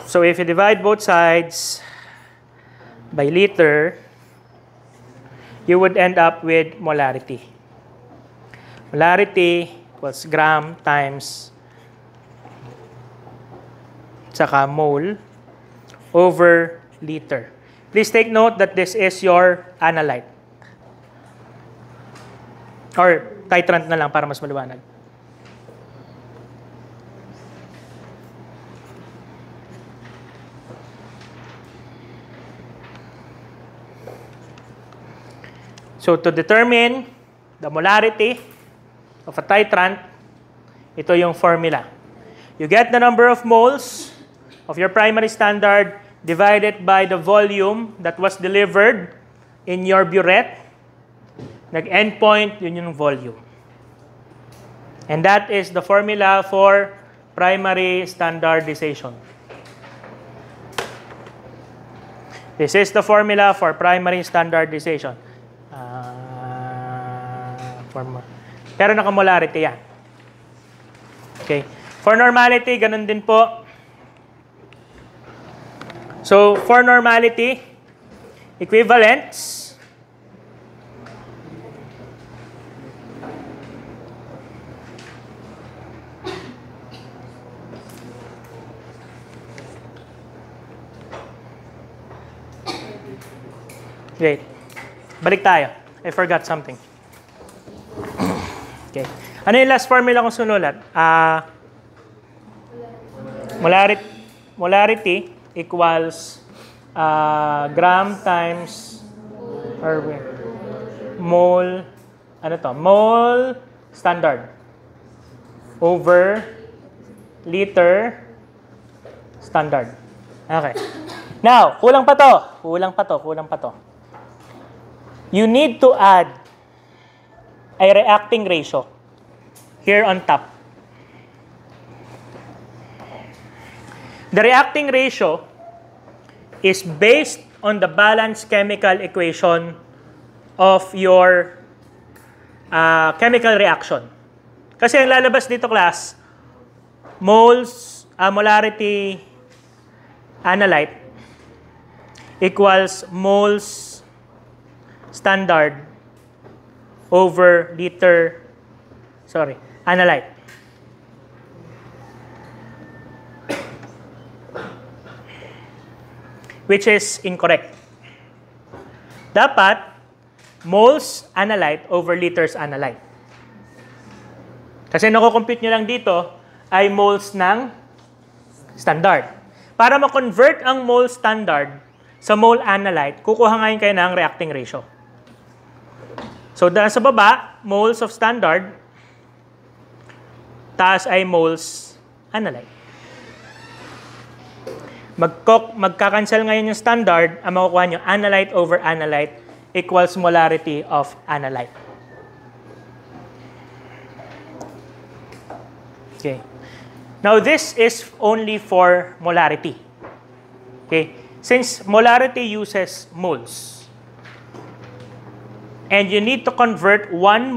So if you divide both sides by liter, you would end up with molarity. Molarity equals gram times saka mole over liter. Please take note that this is your analyte. Or titrant na lang para mas maliwanag. So to determine the molarity of a titrant, ito yung formula. You get the number of moles of your primary standard divided by the volume that was delivered in your burette. Nag-endpoint, yun yung volume. And that is the formula for primary standardization. This is the formula for primary standardization. Pero naka-molarity yan. Okay. For normality, ganun din po. So, for normality, equivalence. Wait. Balik tayo. I forgot something. Okay. Ano yung last formula kong sinulat? Molarity equals gram times or mole, ano to? Mole standard over liter standard. Okay. Now, kulang pa to. You need to add a reacting ratio here on top. The reacting ratio is based on the balanced chemical equation of your chemical reaction. Kasi ang lalabas dito, class, molarity analyte equals moles standard over liter, analyte. Which is incorrect. Dapat, moles analyte over liters analyte. Kasi nakukompute nyo lang dito ay moles ng standard. Para ma-convert ang mole standard sa mole analyte, kukuha ngayon kayo ng reacting ratio. So, sa baba, moles of standard, taas ay moles analyte. Magkakancel ngayon yung standard, ang makukuha nyo, analyte over analyte equals molarity of analyte. Okay. Now, this is only for molarity. Okay? Since molarity uses moles, and you need to convert one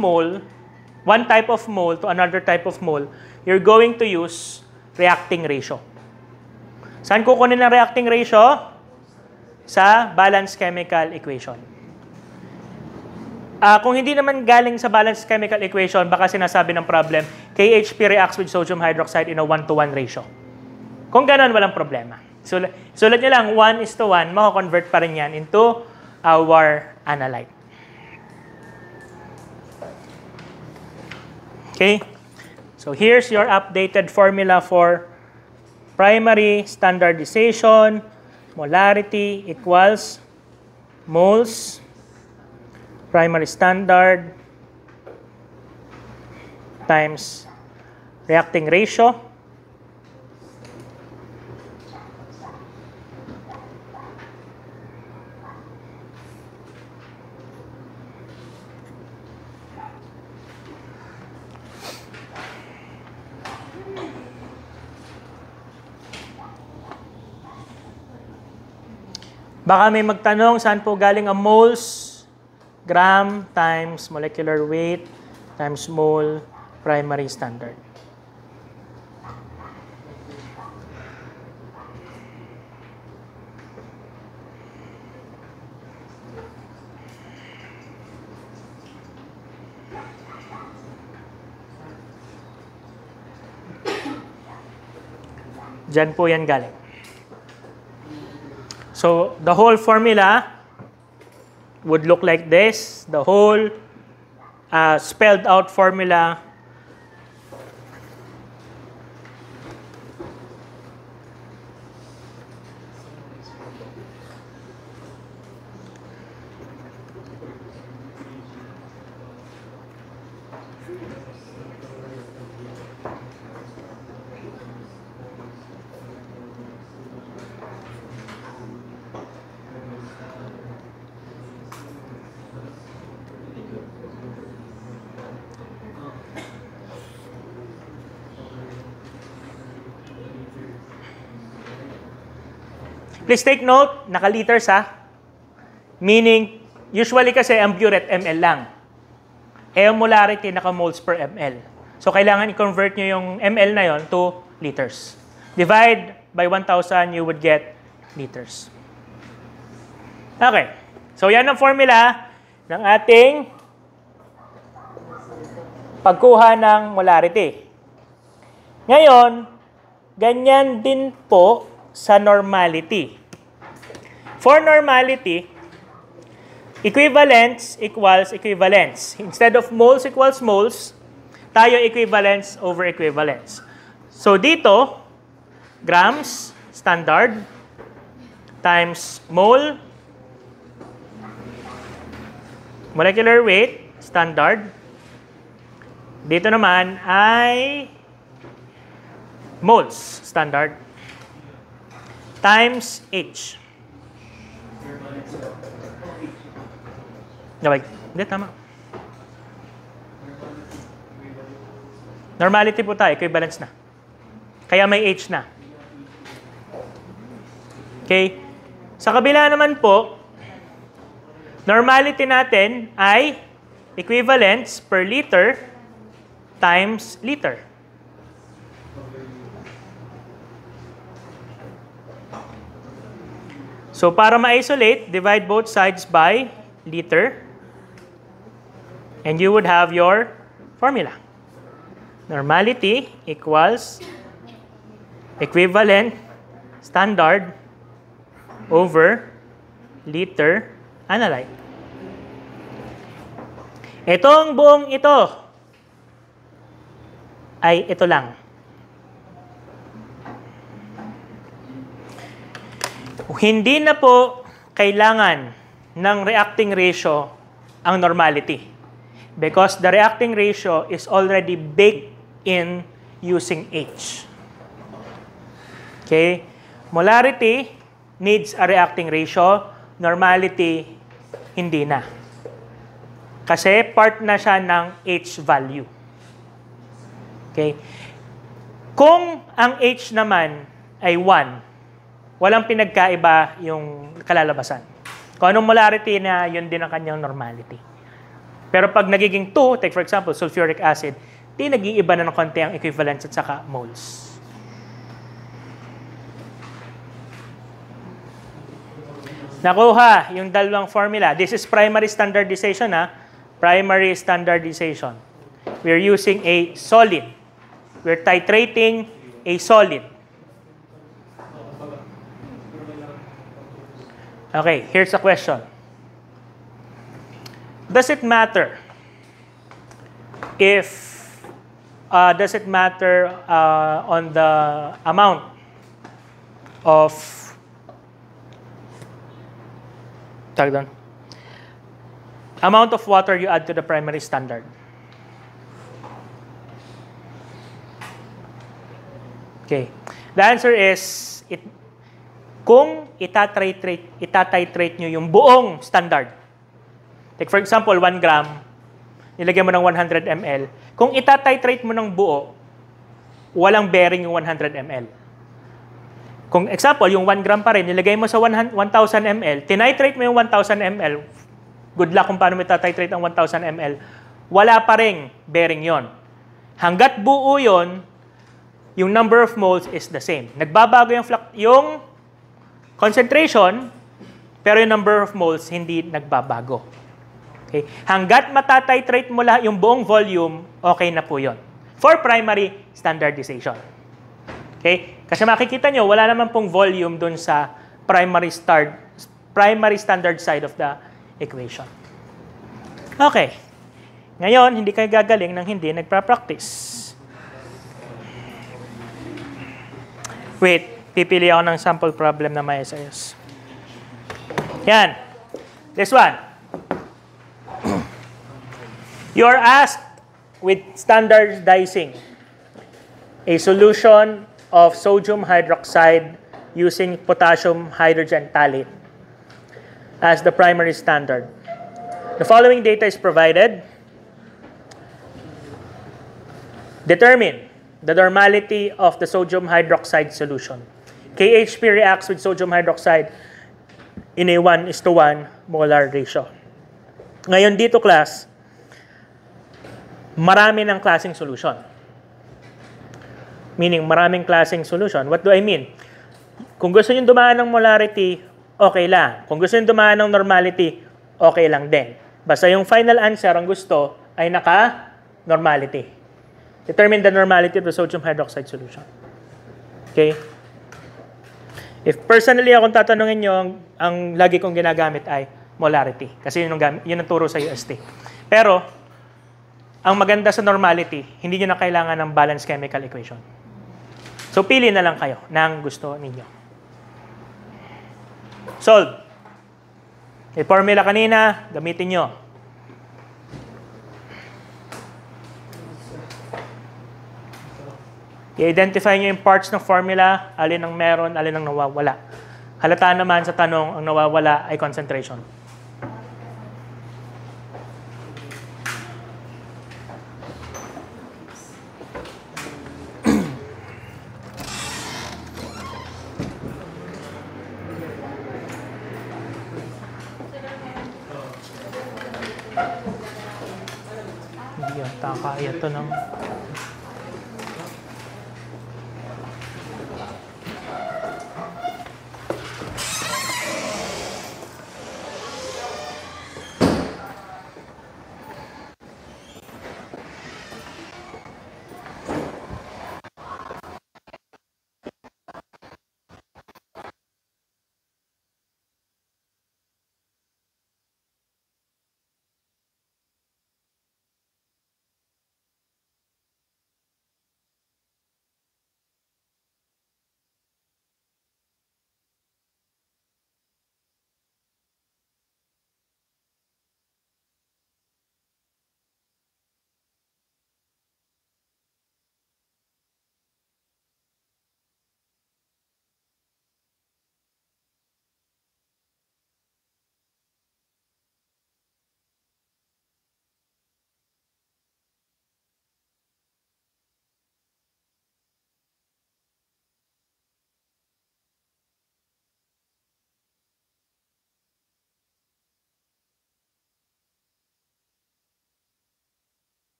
type of mole to another type of mole, you're going to use reacting ratio. Saan kukunin ang reacting ratio? Sa balanced chemical equation. Kung hindi naman galing sa balanced chemical equation, baka sinasabi ng problem, KHP reacts with sodium hydroxide in a 1-to-1 ratio. Kung gano'n, walang problema. Sulat nyo lang, 1:1, mako-convert pa rin yan into our analyte. Okay? So here's your updated formula for primary standardization. Molarity equals moles, primary standard, times reacting ratio. Baka may magtanong, saan po galing ang moles? Gram times molecular weight times mole primary standard. Diyan po yan galing. So the whole formula would look like this. The whole spelled out formula please take note, naka-liters ha. Meaning, usually kasi ang burette ml lang. Ang molarity naka-moles per ml. So, kailangan i-convert nyo yung ml na yon to liters. Divide by 1,000, you would get liters. Okay. So, yan ang formula ng ating pagkuha ng molarity. Ngayon, ganyan din po sa normality. For normality, equivalence equals equivalence. Instead of moles equals moles, tayo equivalence over equivalence. So dito, grams, standard, times mole, molecular weight, standard. Dito naman ay moles, standard, times H. Okay. Hindi, tama. Normality po tayo, equivalence na. Kaya may H na. Okay? Sa kabila naman po, normality natin ay equivalence per liter times liter. So, para ma-isolate, divide both sides by liter. And you would have your formula. Normality equals equivalent standard over liter analyte. Itong buong ito ay ito lang. Hindi na po kailangan ng reacting ratio ang normality because the reacting ratio is already baked in using H. Okay? Molarity needs a reacting ratio. Normality, hindi na. Kasi part na siya ng H value. Okay? Kung ang H naman ay 1, walang pinagkaiba yung kalalabasan. Kung anong molarity na, yun din ang kanyang normality. Pero pag nagiging 2, take for example, sulfuric acid, di nag-iiba na ng konti ang equivalence at saka moles. Nakuha yung dalawang formula. This is primary standardization, ha? Primary standardization. We're using a solid. We're titrating a solid. Okay, here's a question. Does it matter on the amount of water you add to the primary standard? Okay. The answer is kung itatitrate nyo yung buong standard. Like for example, 1 gram, nilagyan mo ng 100 ml. Kung itatitrate mo ng buo, walang bearing yung 100 ml. Kung example, yung 1 gram pa rin, nilagay mo sa 1,000 ml, tinitrate mo yung 1,000 ml, good luck kung paano mo itatitrate ang 1,000 ml, wala pa rin bearing yon. Hanggat buo yon, yung number of moles is the same. Nagbabago yung concentration, pero yung number of moles hindi nagbabago. Okay? Hanggat matatitrate mo lahat yung buong volume, okay na po yun. For primary standardization. Okay? Kasi makikita nyo, wala naman pong volume dun sa primary standard side of the equation. Okay. Ngayon, hindi kayo gagaling nang hindi nagpa-practice. Wait, pipili ako ng sample problem na may SIS. Yan. This one. You are asked with standardizing a solution of sodium hydroxide using potassium hydrogen phthalate as the primary standard. The following data is provided. Determine the normality of the sodium hydroxide solution. KHP reacts with sodium hydroxide in a 1:1 molar ratio. Ngayon dito, class, marami ng klaseng solution. Meaning, maraming klaseng solution. What do I mean? Kung gusto nyo dumaan ng molarity, okay lang. Kung gusto nyo dumaan ng normality, okay lang din. Basta yung final answer ang gusto ay naka-normality. Determine the normality of the sodium hydroxide solution. Okay? If personally akong tatanungin nyo, ang lagi kong ginagamit ay molarity. Kasi yun ang turo sa UST. Pero, ang maganda sa normality, hindi nyo na kailangan ng balanced chemical equation. So, pili na lang kayo ng gusto ninyo. Solve. May formula kanina, gamitin nyo. I-identify nyo yung parts ng formula, alin ang meron, alin ang nawawala. Halata naman sa tanong, ang nawawala ay concentration. Hindi yata kaya ito ng...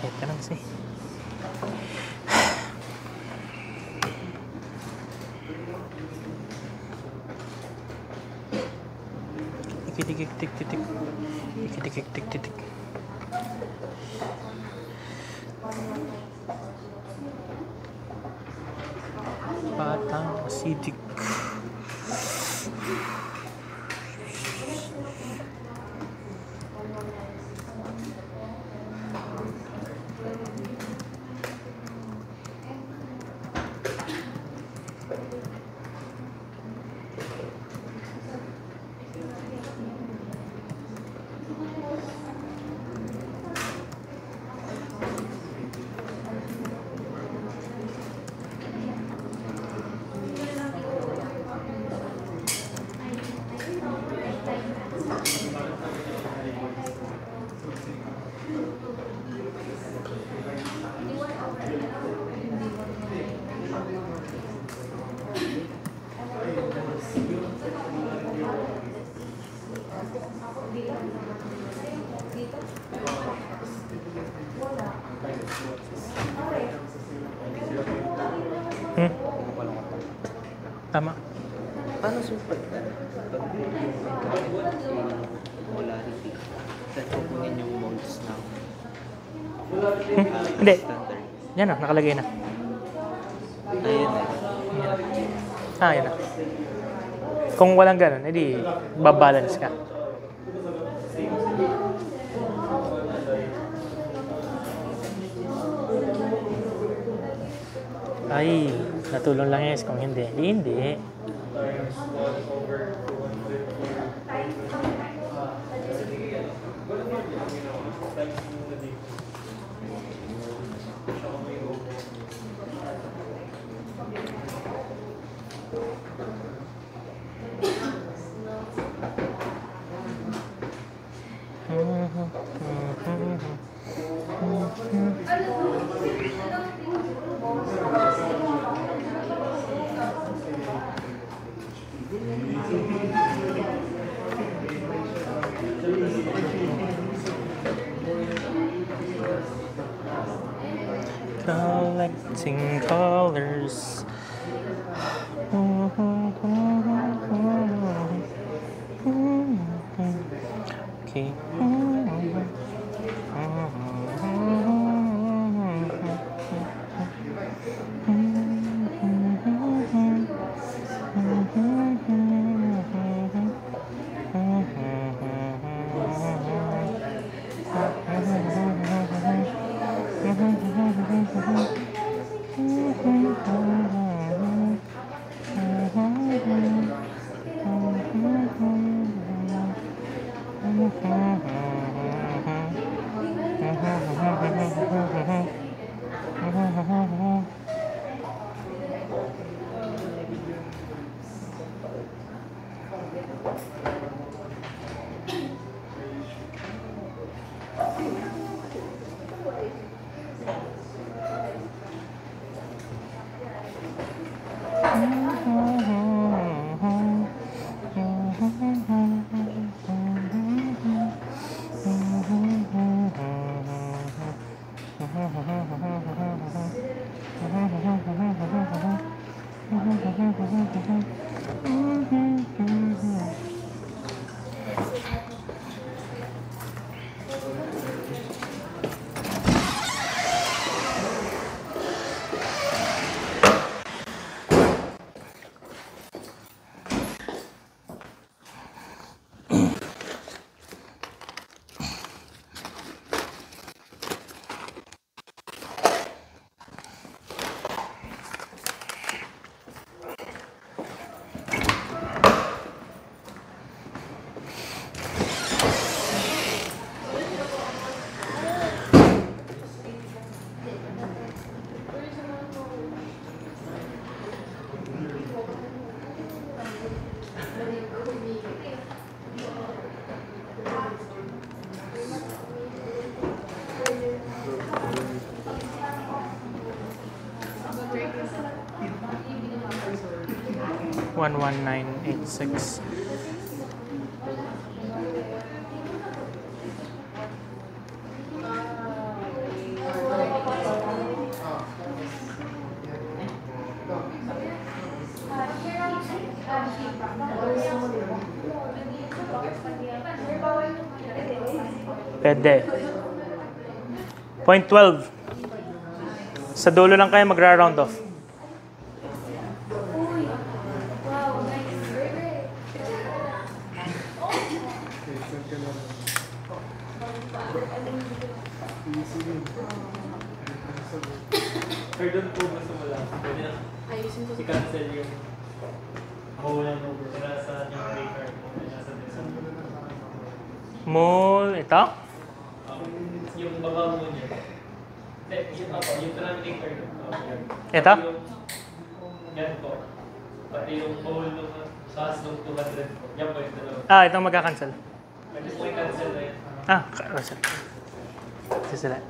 Wait ka lang kasi. Tik-tik-tik-tik-tik. Tik-tik-tik-tik-tik. Batang acidic. Tama. Paano super pag molarity? Saan kukunin yung modes na Hindi. standard? Yan na, nakalagay na. Ayun na. Ah, yan na. Kung walang ganun, edi babalance ka. Ay, natulong lang yes. Kung hindi, hindi. Collecting colors. Okay. 11986. Pwede. 0.12. Sa dulo lang kayo magra-round off. Or doon po ba sumula? Pwede na i-cancel yung whole and over. Nasa yung pay card. Nasa Mole, ito? yung baba mo niya. Yung denominator. Ito? Yan po. Pati yung whole ng taas ng 200 po. Yan po yung dalawa. Ah, itong magka-cancel. Pwede po i-cancel na yan. Ah, cancel. Ito sila.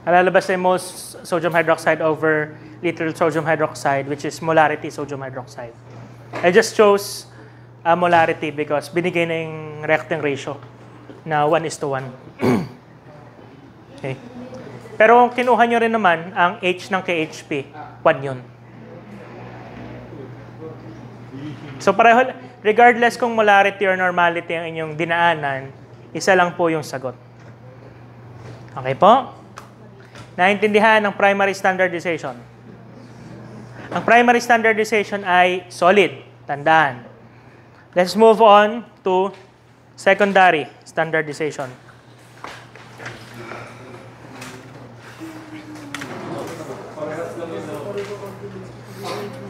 Lalabas na yung most sodium hydroxide over literal sodium hydroxide, which is molarity sodium hydroxide. I just chose molarity because binigay na yung reacting ratio na 1:1. Okay. Pero kung kinuha nyo rin naman, ang H ng KHP, 1 yun. So pareho, regardless kung molarity or normality ang inyong dinaanan, isa lang po yung sagot. Okay po? Naintindihan ang primary standardization. Ang primary standardization ay solid. Tandaan. Let's move on to secondary standardization.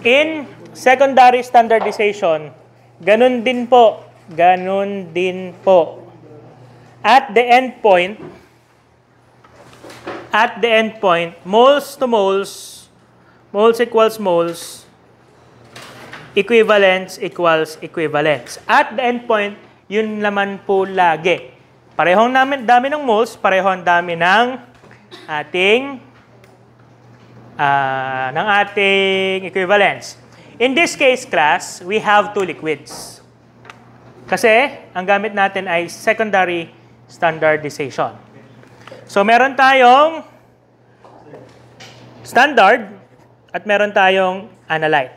In secondary standardization, ganun din po. Ganun din po. At the endpoint, moles to moles, moles equals moles, equivalence equals equivalence. At the endpoint, yun naman po lagi. Parehong dami ng moles, parehong dami ng ating equivalence. In this case, class, we have two liquids. Kasi, ang gamit natin ay secondary standardization. So, meron tayong standard at meron tayong analyte.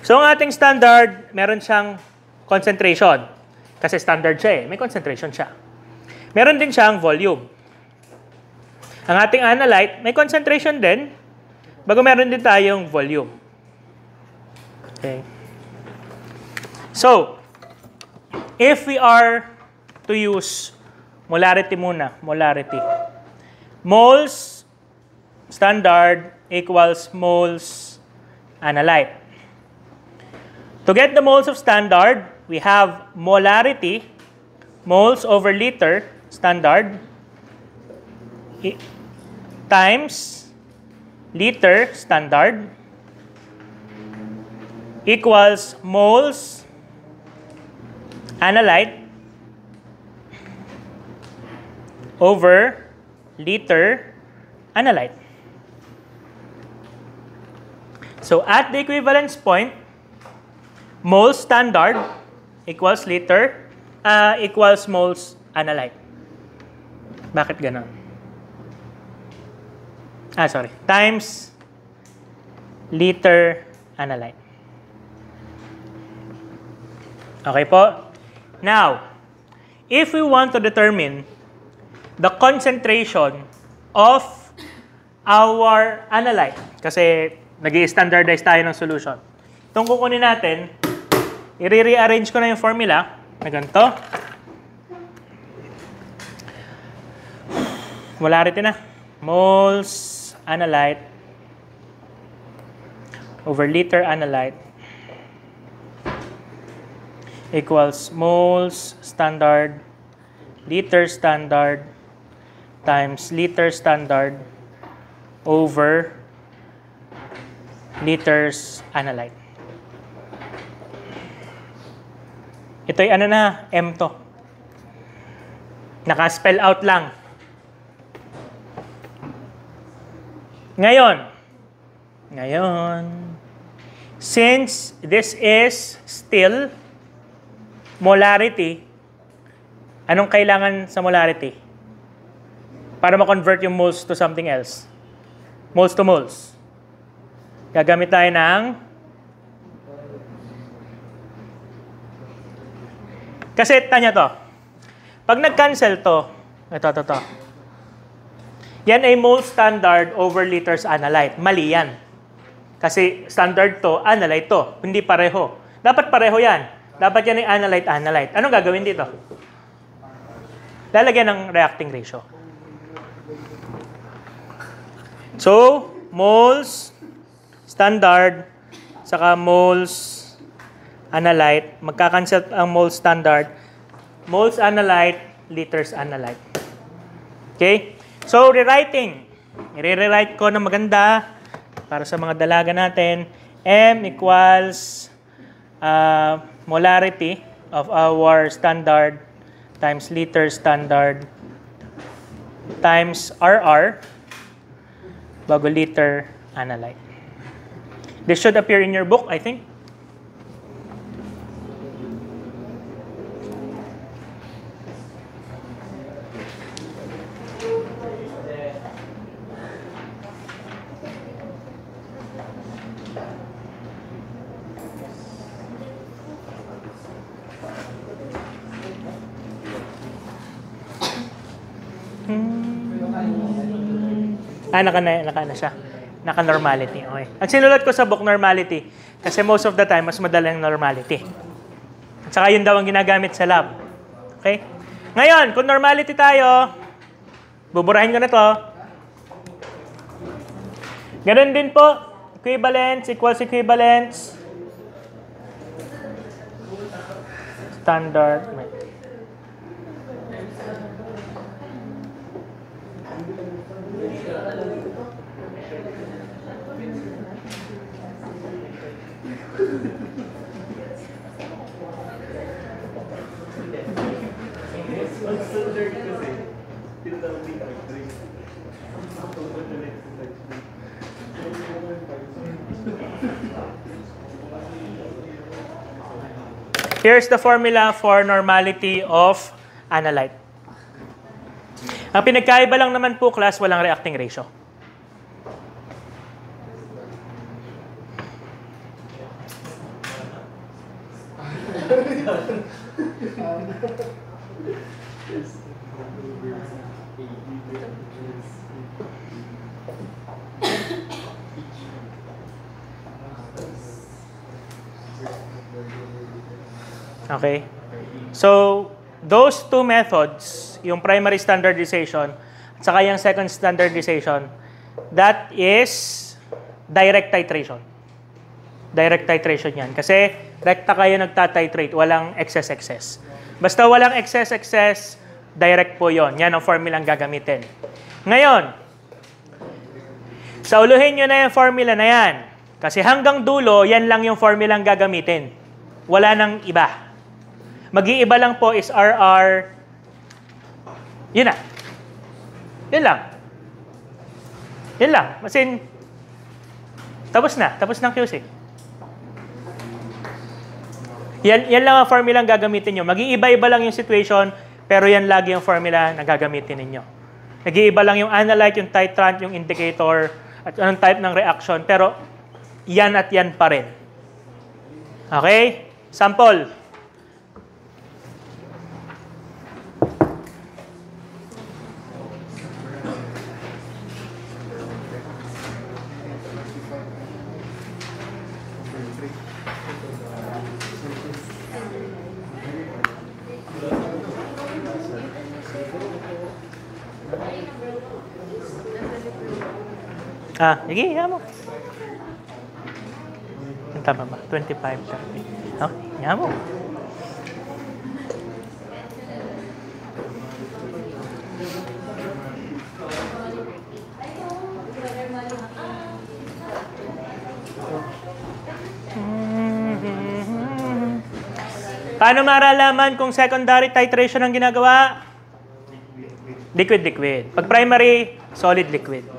So, ang ating standard, meron siyang concentration. Kasi standard siya may concentration siya. Meron din siyang volume. Ang ating analyte, may concentration din, bago meron din tayong volume. Okay. So, if we are to use molarity muna, molarity. Moles standard equals moles analyte. To get the moles of standard, we have molarity, moles over liter standard, times liter standard equals moles analyte over liter analyte. So at the equivalence point, moles standard equals liter equals moles analyte. Bakit ganun? Times liter analyte. Okay po? Now, if we want to determine the concentration of our analyte, kasi nag-i-standardize tayo ng solution. Itong kukunin natin, i-rearrange ko na yung formula na ganito. Molarity na. Moles analyte over liter analyte equals moles standard, liter standard, times liter standard over liters analyte. Ito'y M to. Naka-spell out lang. Ngayon, Ngayon, since this is still molarity, anong kailangan sa molarity? Para ma-convert yung moles to something else. Moles to moles. Gagamit tayo ng kasi tanya to. Pag nag-cancel to, ito. Yan ay mole standard over liters analyte. Mali yan. Kasi standard to, analyte to. Hindi pareho. Dapat pareho yan. Dapat yan ay analyte. Anong gagawin dito? Lalagyan ng reacting ratio. So, moles standard saka moles analyte. Magka-cancel ang moles standard. Moles analyte, liters analyte. Okay? So, rewriting. I-rewrite ko na maganda para sa mga dalaga natin. M equals molarity of our standard times liter standard times RR bago liter analyte. This should appear in your book, I think. Naka na siya. Naka-normality. Okay. Ang sinulat ko sa book, normality. Kasi most of the time, mas madalang normality. At saka yun daw ang ginagamit sa lab. Okay? Ngayon, kung normality tayo, buburahin ko na to. Ganun din po. Equivalence equals equivalence. Standard. Here's the formula for normality of analyte. Ang pinagkaiba lang naman po, class, walang reacting ratio. Okay? So, those two methods, yung primary standardization at saka yung second standardization, that is direct titration. Direct titration yan. Kasi rekta kayo nagtatitrate, walang excess. Basta walang excess, direct po yon. Yan ang formula ang gagamitin. Ngayon, sauluhin nyo na yung formula na yan. Kasi hanggang dulo, yan lang yung formula ang gagamitin. Wala nang iba. Mag-iiba lang po is RR. Yun na. Yun lang. Yun lang. Masin, tapos na. Tapos ng QC. Yan lang ang formula ang gagamitin nyo. Mag-iiba-iba lang yung situation, pero yan lagi yung formula na gagamitin ninyo. Nag-iiba lang yung analyte, yung titrant, yung indicator, at anong type ng reaction, pero yan at yan pa rin. Okay? Sample. Sige, hiya mo. Tama ba? 25, 30. Okay, hiya mo. Paano maralaman kung secondary titration ang ginagawa? Liquid. Pag primary, solid liquid.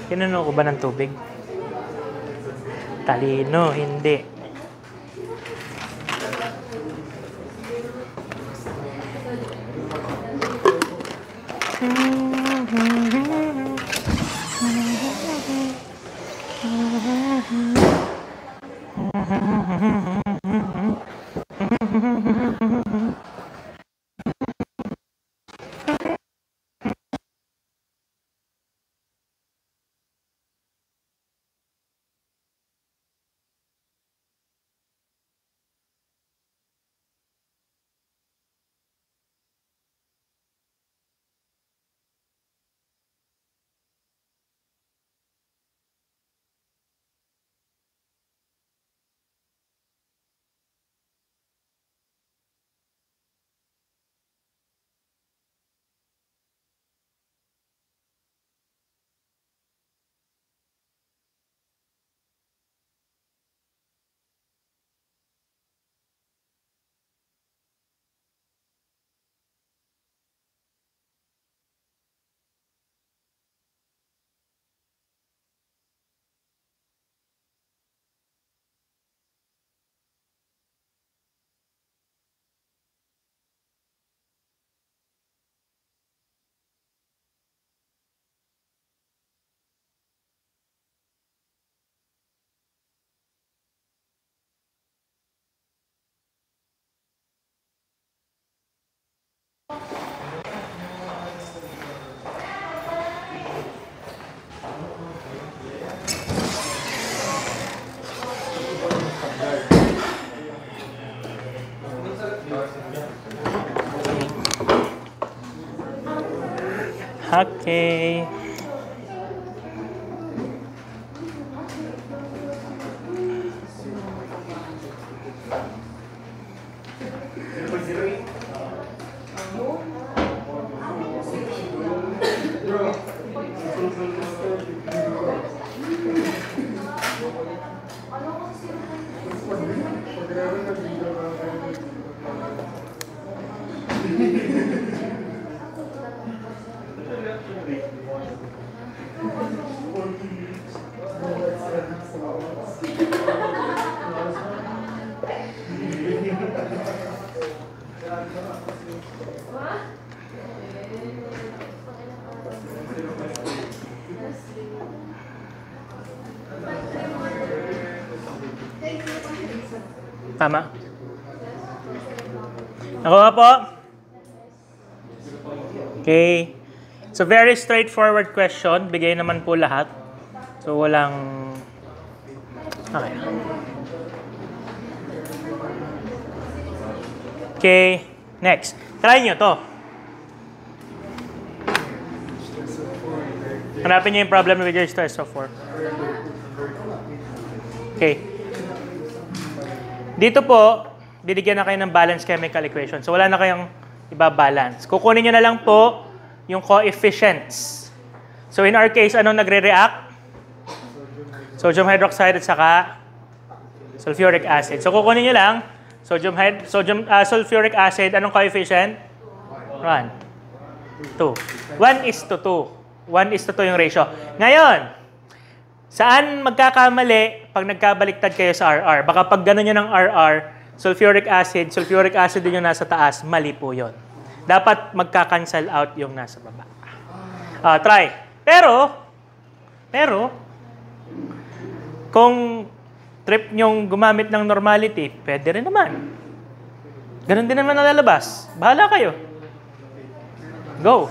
Kinuno ko ba ng tubig? Talino, hindi. Okay. Tama. Nakuha po? Okay. It's a very straightforward question. Bigay naman po lahat. So, walang... Okay. Okay. Next. Try nyo to. Hanapin nyo yung problem with your stress of 4. Okay. Dito po, bibigyan na kayo ng balanced chemical equation. So, wala na kayong iba-balance. Kukunin nyo na lang po yung coefficients. So, in our case, anong nagre-react? Sodium hydroxide at saka sulfuric acid. So, kukunin nyo lang sulfuric acid. Anong coefficient? 1, 2. 1:2. 1:2 yung ratio. Ngayon, saan magkakamali pag nagkabaliktad kayo sa RR? Baka pag gano'n nyo ng RR, sulfuric acid din yung nasa taas, mali po yun. Dapat magka-cancel out yung nasa baba. Try. Pero, kung trip nyong gumamit ng normality, pwede rin naman. Ganun din naman nalalabas. Bahala kayo. Go.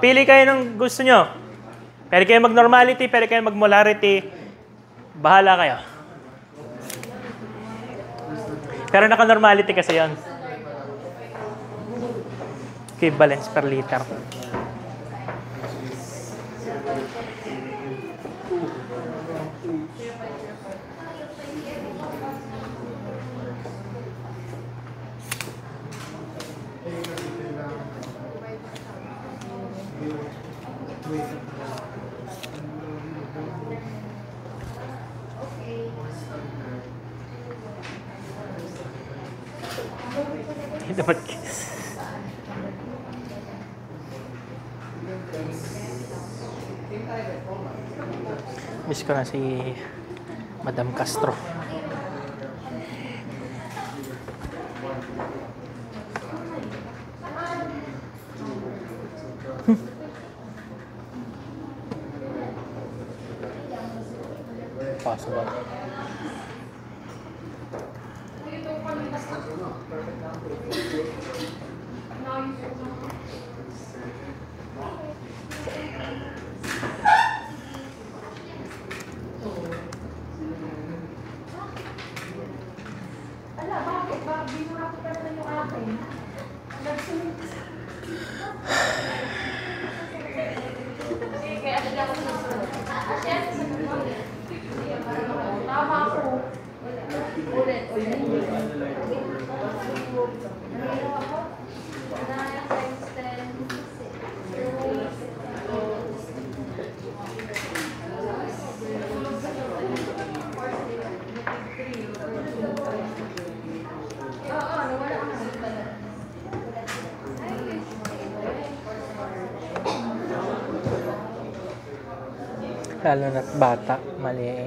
Pili kayo ng gusto nyo. Pwede kayo mag-normality, pwede kayo mag-molarity. Bahala kayo. Pero naka-normality kasi yon. Equivalence per liter. Dapat Miss ko na si Madam Castro. Possible. Lalo na't bata, mali.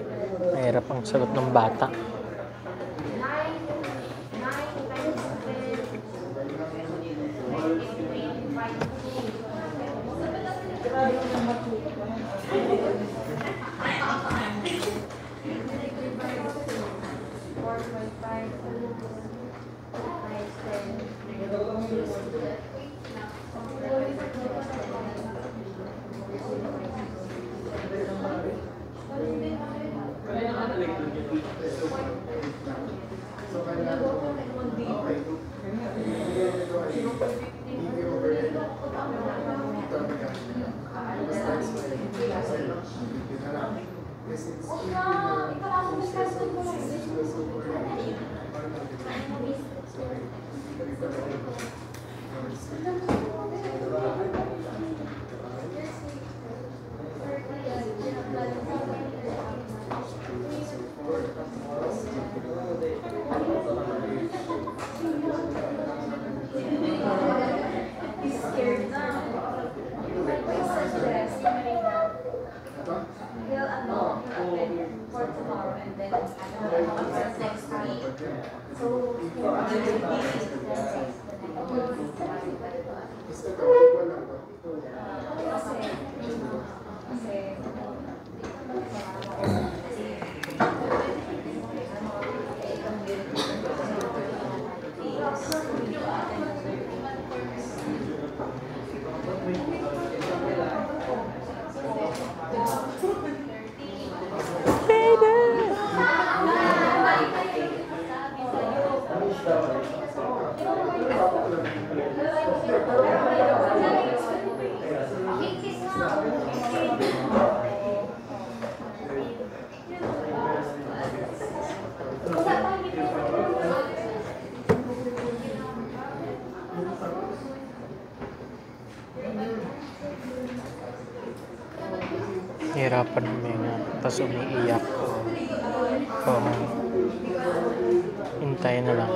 Mahirap ang sagot ng bata. Hirapan huminga, tapos umiiyak. Hintayin na lang.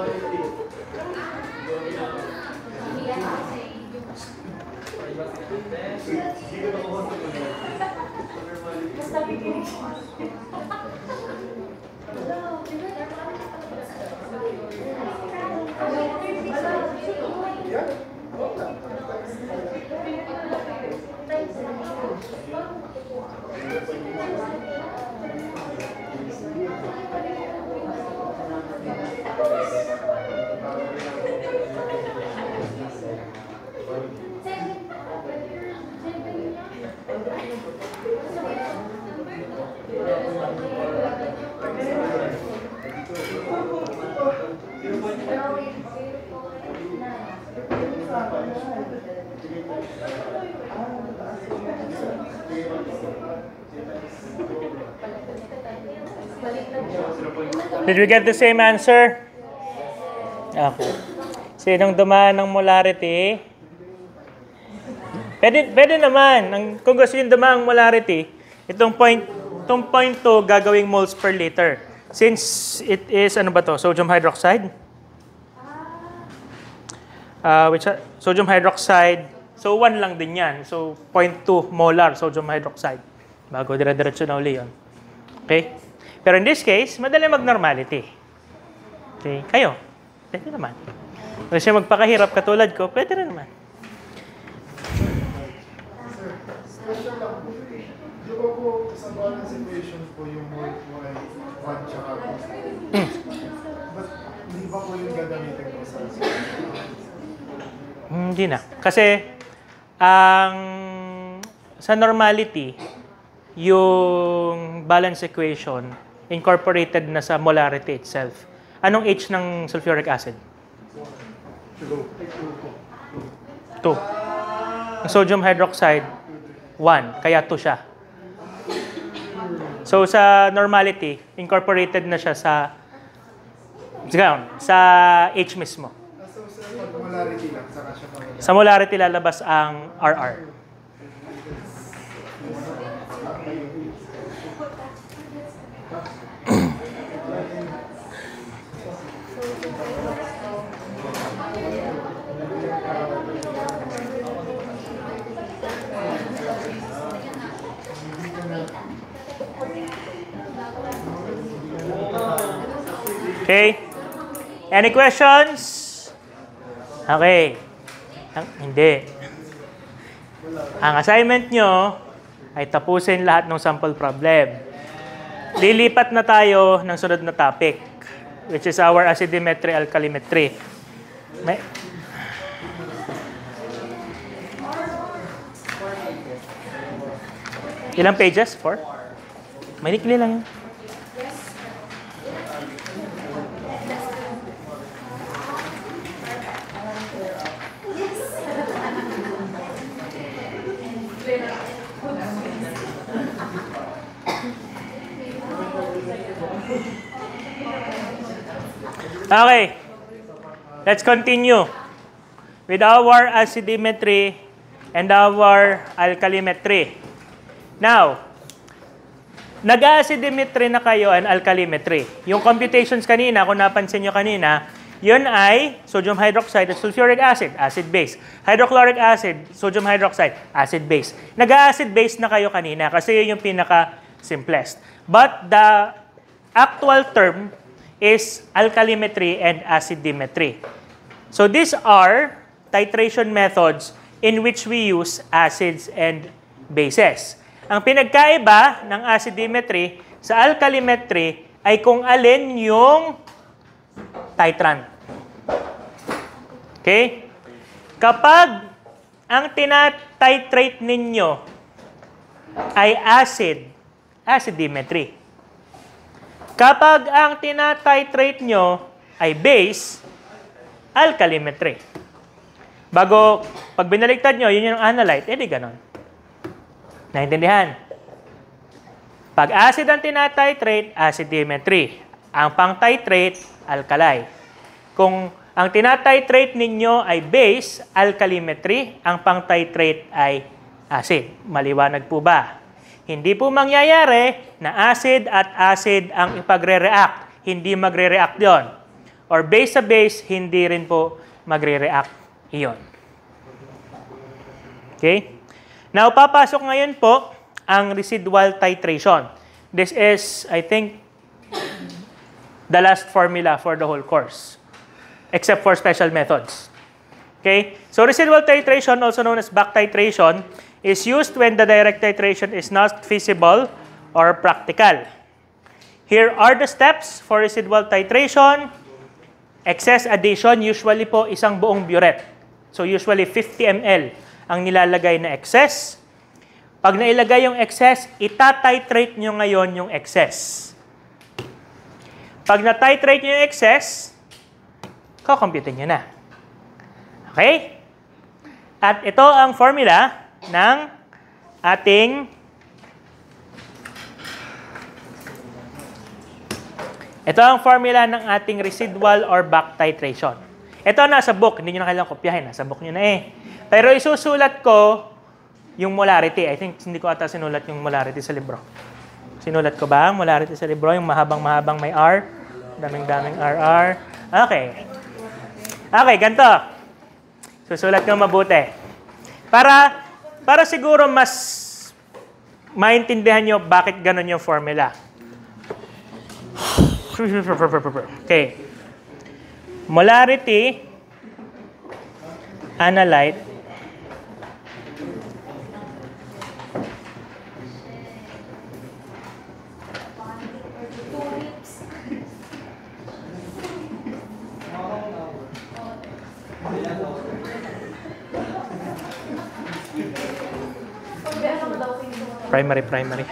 Did we get the same answer? Okay. Sinong dumaan ng molarity? Pwede naman. Kung gusto yung dumaan ng molarity, itong point 2 gagawing moles per liter. Since it is, ano ba to? Sodium hydroxide? Sodium hydroxide. So, 1 lang din yan. So, 0.2 molar sodium hydroxide. Bago dire-diretso na uli yun. Okay? Pero in this case, madali mag-normality. Okay? Kayo, pwede naman. Kung siya magpakahirap katulad ko, pwede rin naman. Special lang po. Di ba po sa balance equation po yung y, 1 tsaka 2? But hindi ba po yung gagamitin ko sa Hindi na. Kasi, sa normality, yung balance equation incorporated na sa molarity itself. Anong H ng sulfuric acid? 2. Ang sodium hydroxide, 1. Kaya 2 siya. So, sa normality, incorporated na siya sa H mismo. So, sa molarity lang, saka siya pang Sa molarity lalabas ang RR. Okay? Any questions? Okay. Hindi. Ang assignment nyo ay tapusin lahat ng sample problem. Lilipat na tayo ng sunod na topic, which is our acidimetry, alkalimetry. Ilang pages? 4? Manikli lang yun. Okay, let's continue with our acidimetry and our alkalimetry. Now, nag-acidimetry na kayo and alkalimetry. Yung computations kanina, kung napansin nyo kanina, yun ay sodium hydroxide at sulfuric acid, acid-base. Hydrochloric acid, sodium hydroxide, acid-base. Nag-acid-base na kayo kanina kasi yun yung pinaka-simplest. But the actual term is alkalimetry and acidimetry. So these are titration methods in which we use acids and bases. Ang pinagkaiba ng acidimetry sa alkalimetry ay kung alin yung titrant. Okay? Kapag ang tinatitrate ninyo ay acid, acidimetry. Kapag ang tinatitrate nyo ay base, alkalimetry. Bago, pag binaliktad nyo, yun yung analyte, edi ganon. Naintindihan? Pag acid ang tinatitrate, acidimetry. Ang pang-titrate, alkali. Kung ang tinatitrate ninyo ay base, alkalimetry. Ang pang-titrate ay acid. Maliwanag po ba? Hindi po mangyayari na acid at acid ang ipagre-react. Hindi magre-react yon. Or base sa base, hindi rin po magre-react iyon. Okay? Now, papasok ngayon po ang residual titration. This is, I think, the last formula for the whole course, except for special methods. Okay? So, residual titration, also known as back titration, is used when the direct titration is not feasible or practical. Here are the steps for residual titration. Excess addition, usually po isang buong burette. So usually 50 ml ang nilalagay na excess. Pag nailagay yung excess, itatitrate nyo ngayon yung excess. Pag na-titrate nyo yung excess, kukumputin nyo na. Okay? At ito ang formula ng ating residual or back titration. Ito nasa book, hindi nyo na kailangang kopyahin, nasa book nyo na eh. Pero isusulat ko yung molarity. I think hindi ko ata sinulat yung molarity sa libro. Sinulat ko ba ang molarity sa libro? Yung mahabang-mahabang may R, daming-daming RR. Okay. Okay, ganito. Susulat ko mabuti. Para siguro mas maintindihan nyo bakit ganun yung formula. Okay. Molarity, analyte, primary.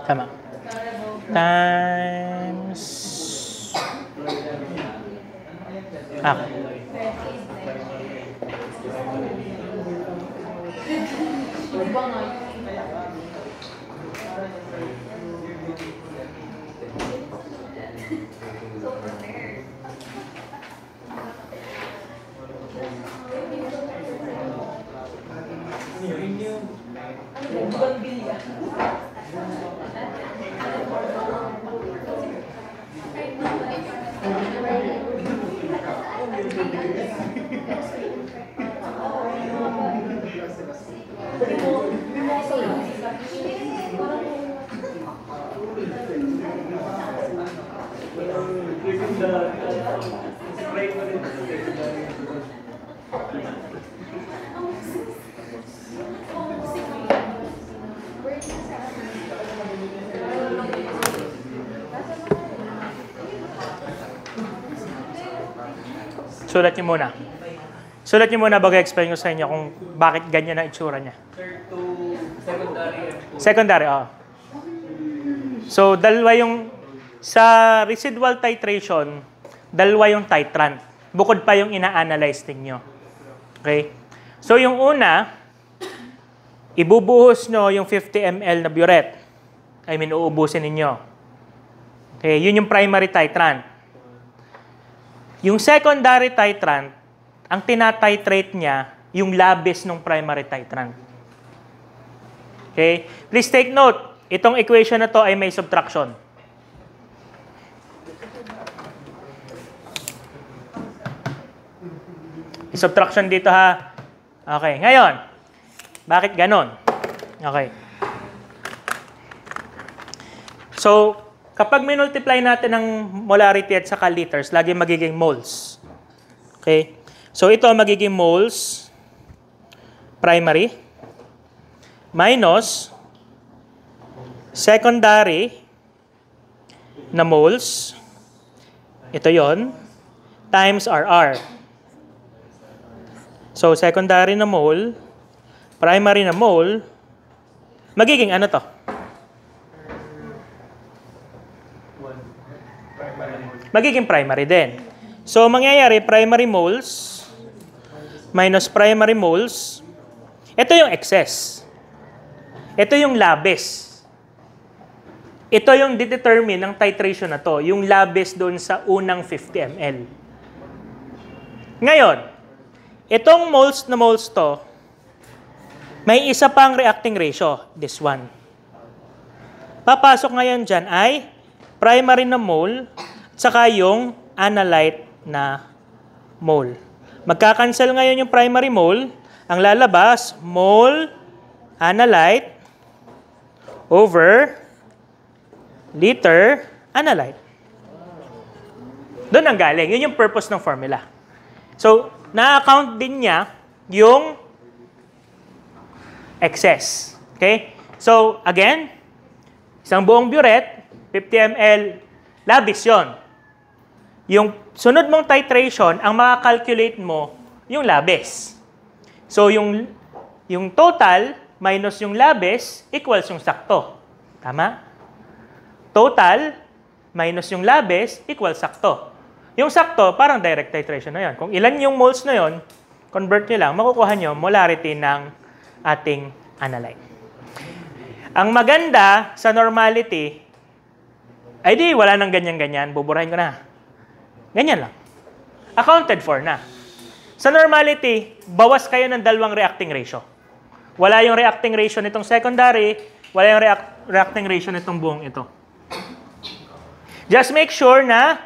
Tama. Times. Sulat niyo muna bago explain ko sa inyo kung bakit ganyan ang itsura niya. Third to secondary and to... Secondary, So, dalawa yung, sa residual titration, dalawa yung titrant. Bukod pa yung ina-analyze ninyo. Okay? So, yung una, ibubuhos nyo yung 50 ml na burette. Uubusin ninyo. Okay, yun yung primary titrant. Yung secondary titrant, ang tinatitrate niya, yung labis ng primary titrant. Okay? Please take note, itong equation na to ay may subtraction. Subtraction dito ha. Okay, ngayon, bakit ganon? Okay. So, kapag minultiply natin ng molarity at saka liters, lagi magiging moles. Okay? So, ito magiging moles, primary, minus secondary na moles, ito yon times RR. So, secondary na mole, primary na mole, magiging ano to? Magiging primary din. So, mangyayari, primary moles minus primary moles. Ito yung excess. Ito yung labis. Ito yung determine ng titration na to. Yung labis doon sa unang 50 ml. Ngayon, itong moles na moles to, may isa pang reacting ratio. This one. Papasok ngayon dyan ay primary na mole saka yung analyte na mole. Magkakancel ngayon yung primary mole. Ang lalabas, mole, analyte, over, liter, analyte. Doon ang galing. Yun yung purpose ng formula. So, na-account din niya yung excess. Okay? So, again, isang buong burette, 50 ml, labis yon. Yung sunod mong titration, ang makakalculate mo, yung labis. So, yung total minus yung labis equals yung sakto. Tama? Total minus yung labis equals sakto. Yung sakto, parang direct titration na yun. Kung ilan yung moles na yun, convert nyo lang, makukuha nyo molarity ng ating analyte. Ang maganda sa normality, ay di, wala nang ganyan-ganyan, buburahin ko na. Ganyan lang. Accounted for na. Sa normality, bawas kayo ng dalawang reacting ratio. Wala yung reacting ratio nitong secondary, wala yung reacting ratio nitong buong ito. Just make sure na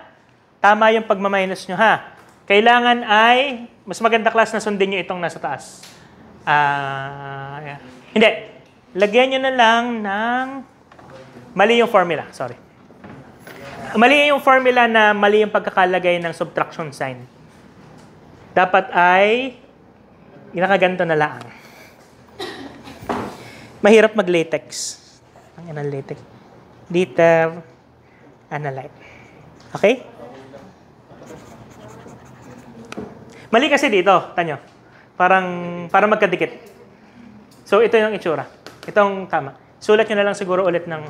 tama yung pagmaminus nyo, ha? Kailangan ay, mas maganda class na sundin nyo itong nasa taas. Hindi. Lagyan nyo na lang ng mali yung formula. Sorry. Mali yung formula na mali yung pagkakalagay ng subtraction sign. Dapat ay nakaganto na lang. Mahirap mag-latex. Ang inang latex. Liter, analyte. Okay? Mali kasi dito, tanyo. Parang magkadikit. So, ito yung itsura. Itong tama. Sulat nyo na lang siguro ulit ng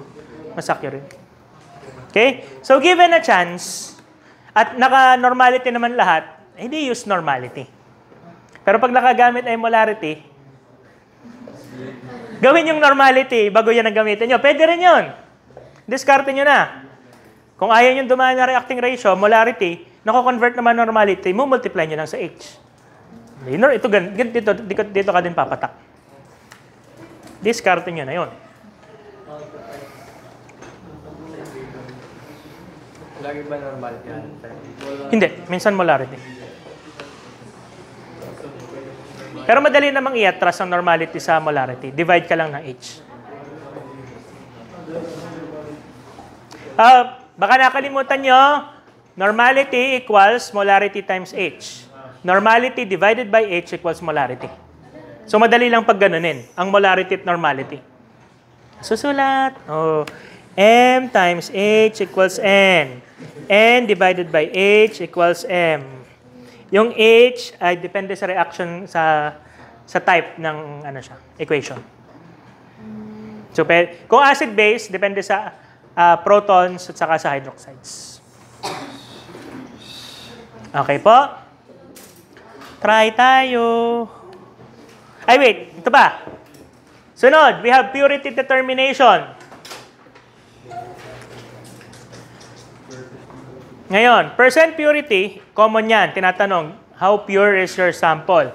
mas accurate. Okay? So, given a chance, at naka-normality naman lahat, hindi use normality. Pero pag nakagamit ay molarity, gawin yung normality bago yan ang gamitin nyo. Pwede rin yun. Discarte nyo na. Kung ayaw nyo dumaan na reacting ratio, molarity, nako-convert naman normality, multiply nyo lang sa H. Dito ka din papatak. Discarte nyo na yun. Lagi ba normal yan? Hindi. Minsan molarity. Pero madali namang i-atras ang normality sa molarity. Divide ka lang ng H. Baka nakalimutan nyo, normality equals molarity times H. Normality divided by H equals molarity. So, madali lang pag ganunin, ang molarity at normality. Susulat. M times H equals N. N divided by H equals M. Yung H ay depende sa reaction sa type ng equation. So, kung acid-base, depende sa protons at saka sa hydroxides. Okay po? Try tayo. Ay, wait. Ito pa. Sunod, we have purity determination. Ngayon, percent purity, common yan. Tinatanong, how pure is your sample?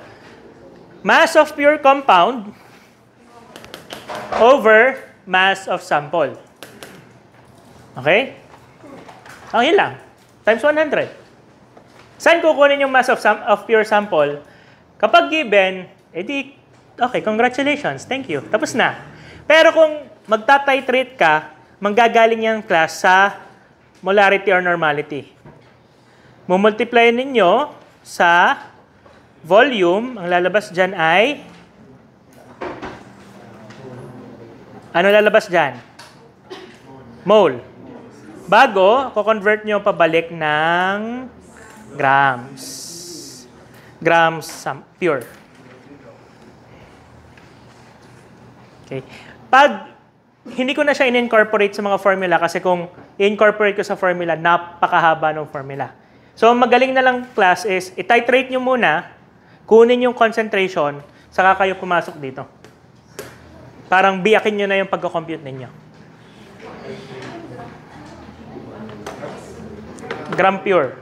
Mass of pure compound over mass of sample. Okay? Ang yun lang. Times 100. Saan kukunin yung mass of pure sample? Kapag given, edi, okay, congratulations, thank you. Tapos na. Pero kung magta-titrate ka, manggagaling yung class sa molarity or normality. Mumultiply ninyo sa volume, ang lalabas dyan ay, ano lalabas dyan? Mole. Bago, kukonvert nyo pabalik ng grams. Grams pure. Okay. Pag hindi ko na siya in-incorporate sa mga formula kasi kung i-incorporate ko sa formula, napakahaba ng formula. So, magaling na lang class is, i-titrate nyo muna, kunin yung concentration, saka kayo pumasok dito. Parang biyakin nyo na yung pagko-compute ninyo. Gram pure.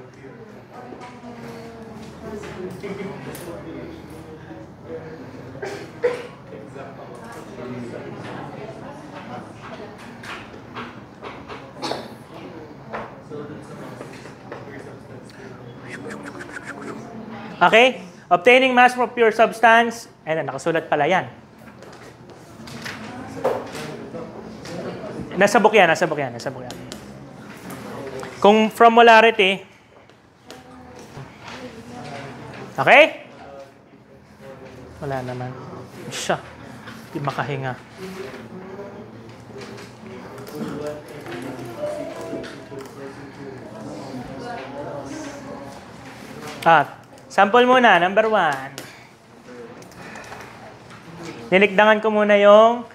Okay? Obtaining mass from pure substance. Ayan, nakasulat pala yan. Nasa book yan. Kung from molarity, okay? Wala naman. Siya. Di makahinga. Sample muna, number 1. Nilikdangan ko muna yung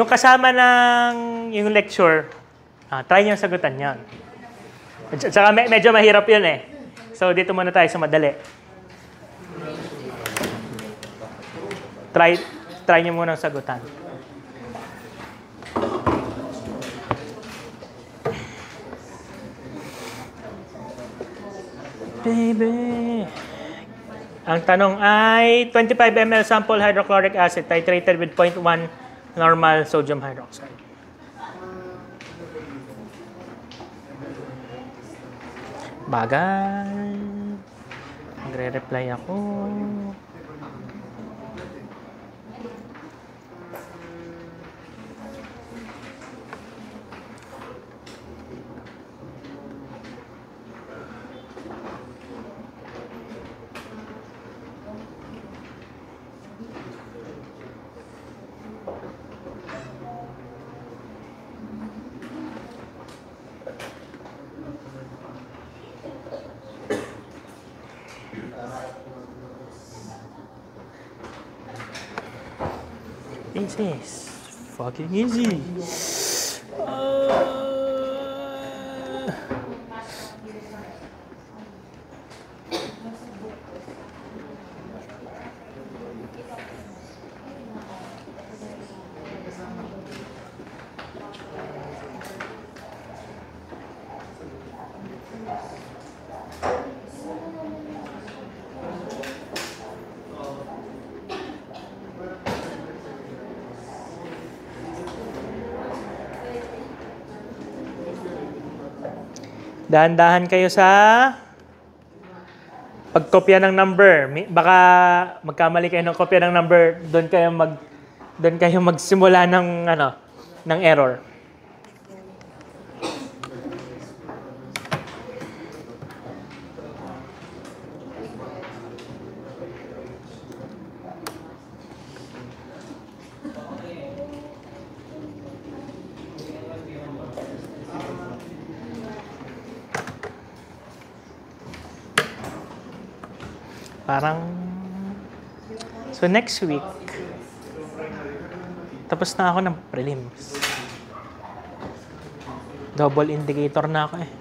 kasama ng yung lecture. Try nyo sagutan yan. Saka medyo mahirap yun eh. So, dito muna tayo sa madali. Try nyo muna sagutan. Baby. Ang tanong ay 25 ml sample hydrochloric acid titrated with 0.1 normal sodium hydroxide. Bagal. Magre-reply ako. This is fucking easy. Dahan-dahan kayo sa pagkopya ng number. Baka magkamali kayo ng kopya ng number, doon kayo magsimula ng ng error. So next week, tapos na ako ng prelims. Double indicator na ako eh.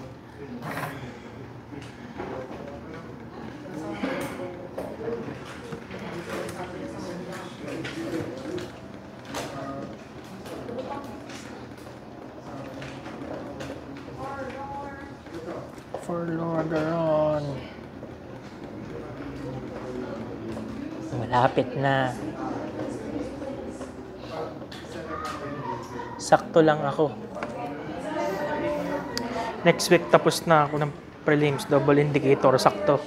For Lordaeron. Malapit na. Sakto lang ako. Next week tapos na ako ng prelims, double indicator, sakto.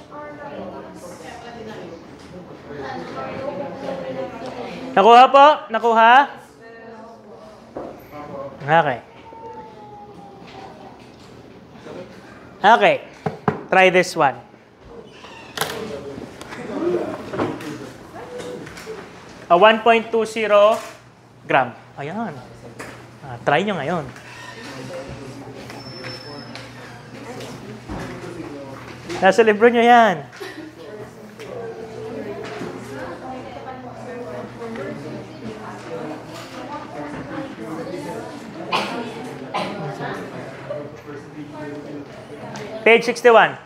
Nakuha po? Nakuha? Okay. Okay. Try this one. A 1.20 gram. Ayan. Try nyo ngayon. Nasa libro nyo yan. Page 61.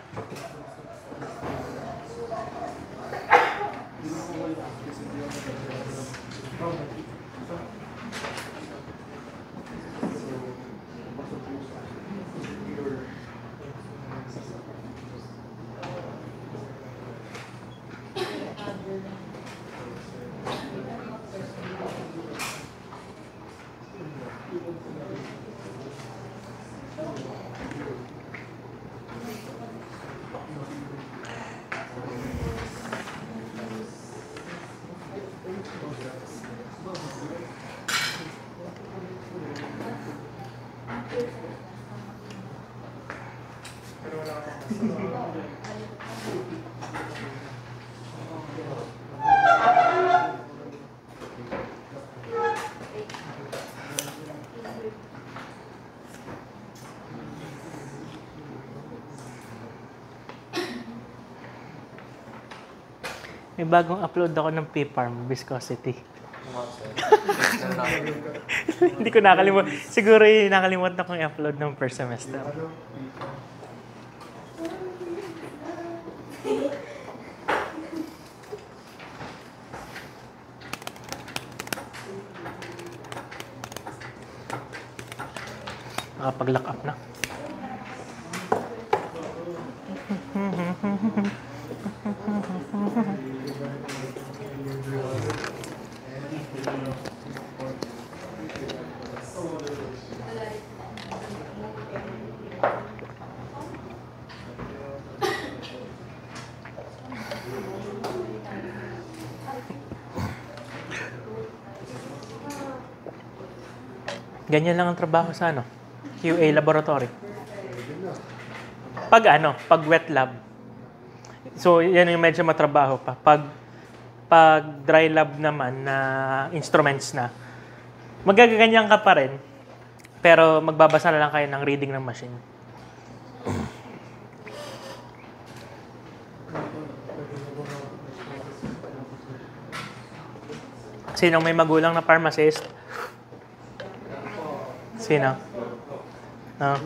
May bagong upload ako ng P-Farm, viscosity. Hindi ko nakalimutan. Siguro nakalimutan kong i-upload ng first semester. Nakapag-lock up na. Ganyan lang ang trabaho sa QA laboratory. Pag wet lab. So, yan yung medyo matrabaho pa. Pag dry lab naman na instruments na, magaganyan ka pa rin, pero magbabasa na lang kayo ng reading ng machine. Sinong may magulang na pharmacist? Sino? No?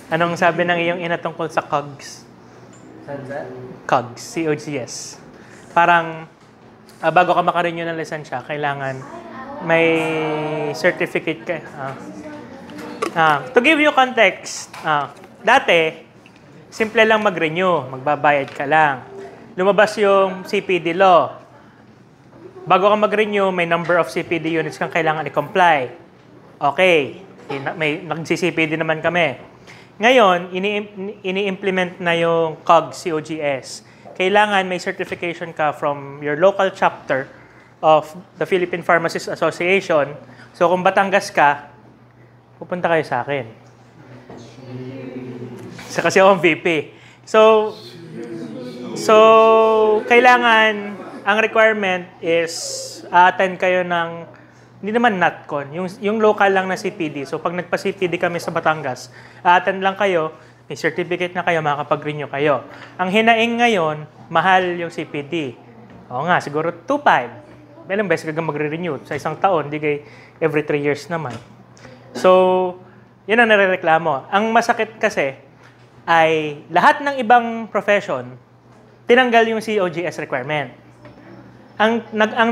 Anong sabi ng iyong ina tungkol sa COGS? COGS, C-O-G-S. Parang, bago ka makarenew ng lisensya, kailangan may certificate ka. To give you context, dati, simple lang mag-renew, magbabayad ka lang. Lumabas yung CPD law. Bago ka mag-renew, may number of CPD units kang kailangan i-comply. Okay, nag-CPD naman kami. Ngayon, ini-implement na yung COGS, C-O-G-S. Kailangan may certification ka from your local chapter of the Philippine Pharmacists Association. So, kung Batangas ka, pupunta kayo sa akin. Kasi ako ang VP. So, kailangan, ang requirement is attend kayo ng, hindi naman NatCon, yung local lang na CPD. So, pag nagpa-CPD kami sa Batangas, attend lang kayo, may certificate na kayo, makakapag-renew kayo. Ang hinaing ngayon, mahal yung CPD. Oo nga, siguro 2.5. Ilang beses ka magre-renew sa isang taon, di kay every 3 years naman. So, yun ang nare-reklamo. Ang masakit kasi ay lahat ng ibang profession, tinanggal yung COGS requirement. Ang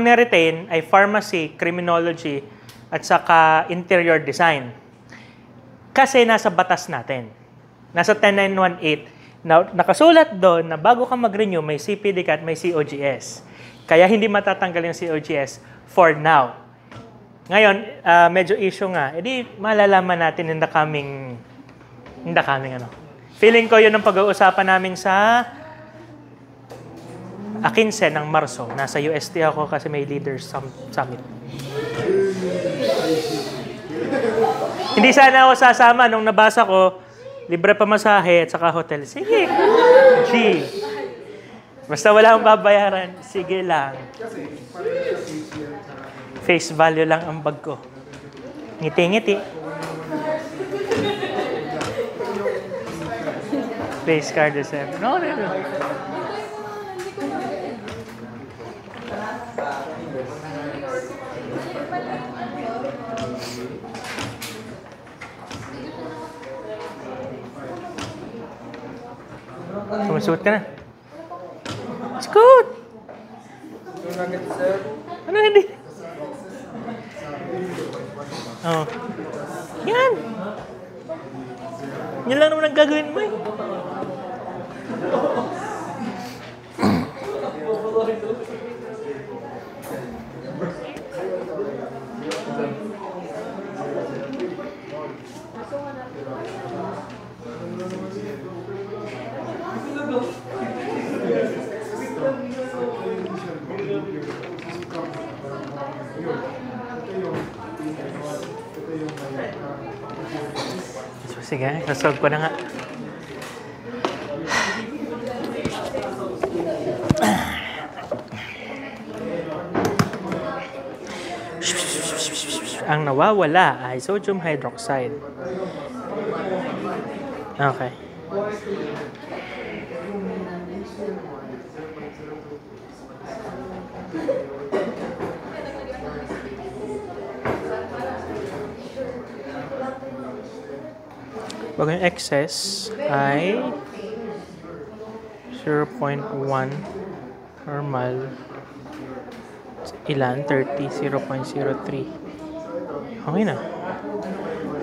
na-retain ay pharmacy, criminology, at saka interior design. Kasi nasa batas natin. Nasa 10918. Nakasulat doon na bago ka mag-renew, may CPD ka at may COGS. Kaya hindi matatanggal yung COGS for now. Ngayon, medyo issue nga. Edi malalaman natin in the coming Feeling ko yun ang pag-uusapan namin sa 15 ng Marso. Nasa UST ako kasi may Leaders Summit. Hindi sana ako sasama nung nabasa ko, libre pamasahe at saka hotel. Sige. G. Basta wala akong babayaran, sige lang. Face value lang ang bag ko. Ngiti-ngiti. Face card is no. Sumusuot ka na. Scoot! Ano hindi? Oh. Yan! Yan lang naman ang gagawin mo eh. Sige, nasolve ko na nga. Ang nawawala ay sodium hydroxide. Okay. Bago yung excess ay 0.1 normal. Ilan? 30, 0.03. Okay na.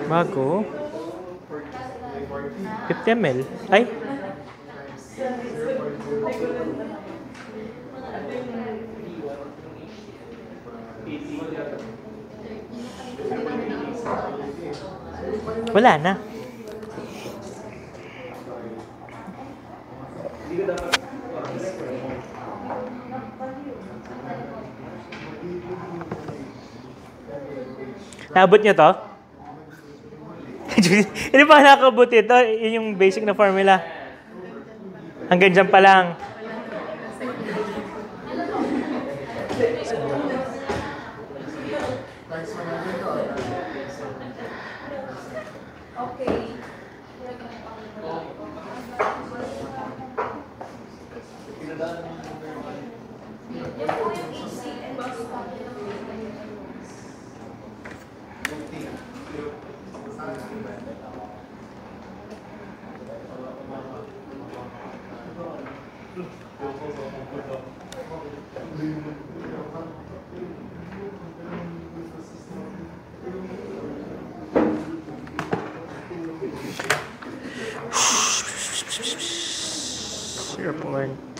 Bago 50 ml. Ay! Wala na. Naabot niyo to? Hindi pa nakabot ito. Yun yung basic na formula. Hanggang dyan pa lang. Okay. Yan po yung HCM.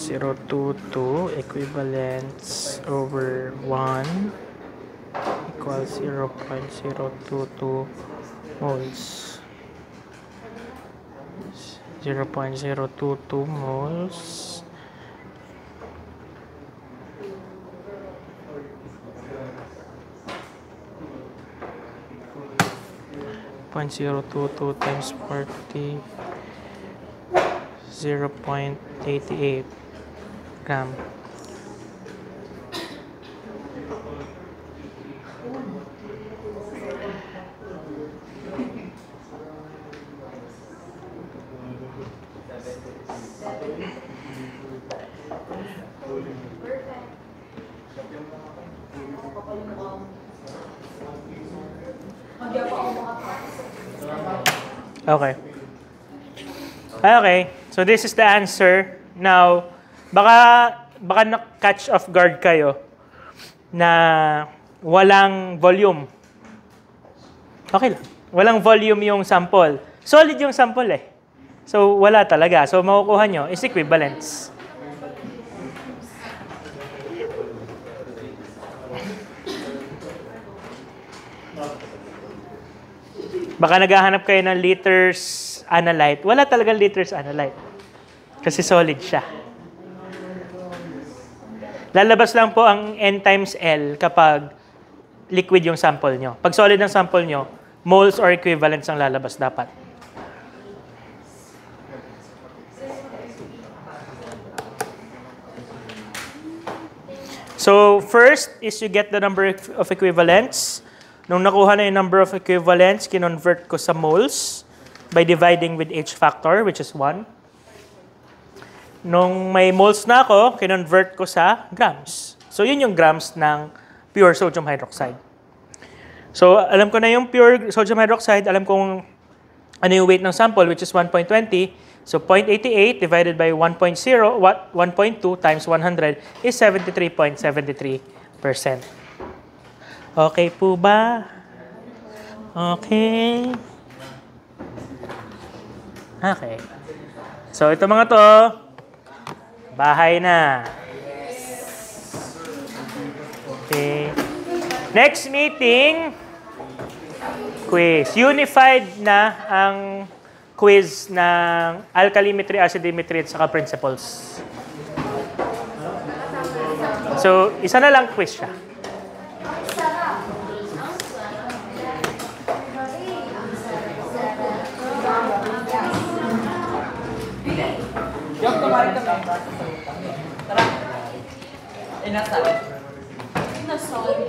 0.022 equivalents over 1 equals 0.022 moles. 0.022 moles. Point 0.022 times 40, 0.88 gram. Okay. Okay. So this is the answer. Now, baka na-catch off guard kayo na walang volume. Okay lang. Walang volume yung sample. Solid yung sample eh. So wala talaga. So makukuha nyo is equivalence. Baka naghahanap kayo ng liters analyte. Wala talagang liters analyte. Kasi solid siya. Lalabas lang po ang N times L kapag liquid yung sample nyo. Pag solid ang sample nyo, moles or equivalents ang lalabas dapat. So first is you get the number of equivalents. Nung nakuha na yung number of equivalents, kinonvert ko sa moles by dividing with H factor, which is 1. Nung may moles na ako, kinonvert ko sa grams. So yun yung grams ng pure sodium hydroxide. So alam ko na yung pure sodium hydroxide, alam kong ano yung weight ng sample, which is 1.20. So 0.88 divided by 1.2 times 100 is 73.73%. Okay po ba? Okay. Okay. So, ito mga to, bahay na. Okay. Next meeting, quiz. Unified na ang quiz ng alkalimetry, acidimetry, at saka principles. So, isa na lang quiz siya. Yung kumari kami. Tara. Inasal. Nasol.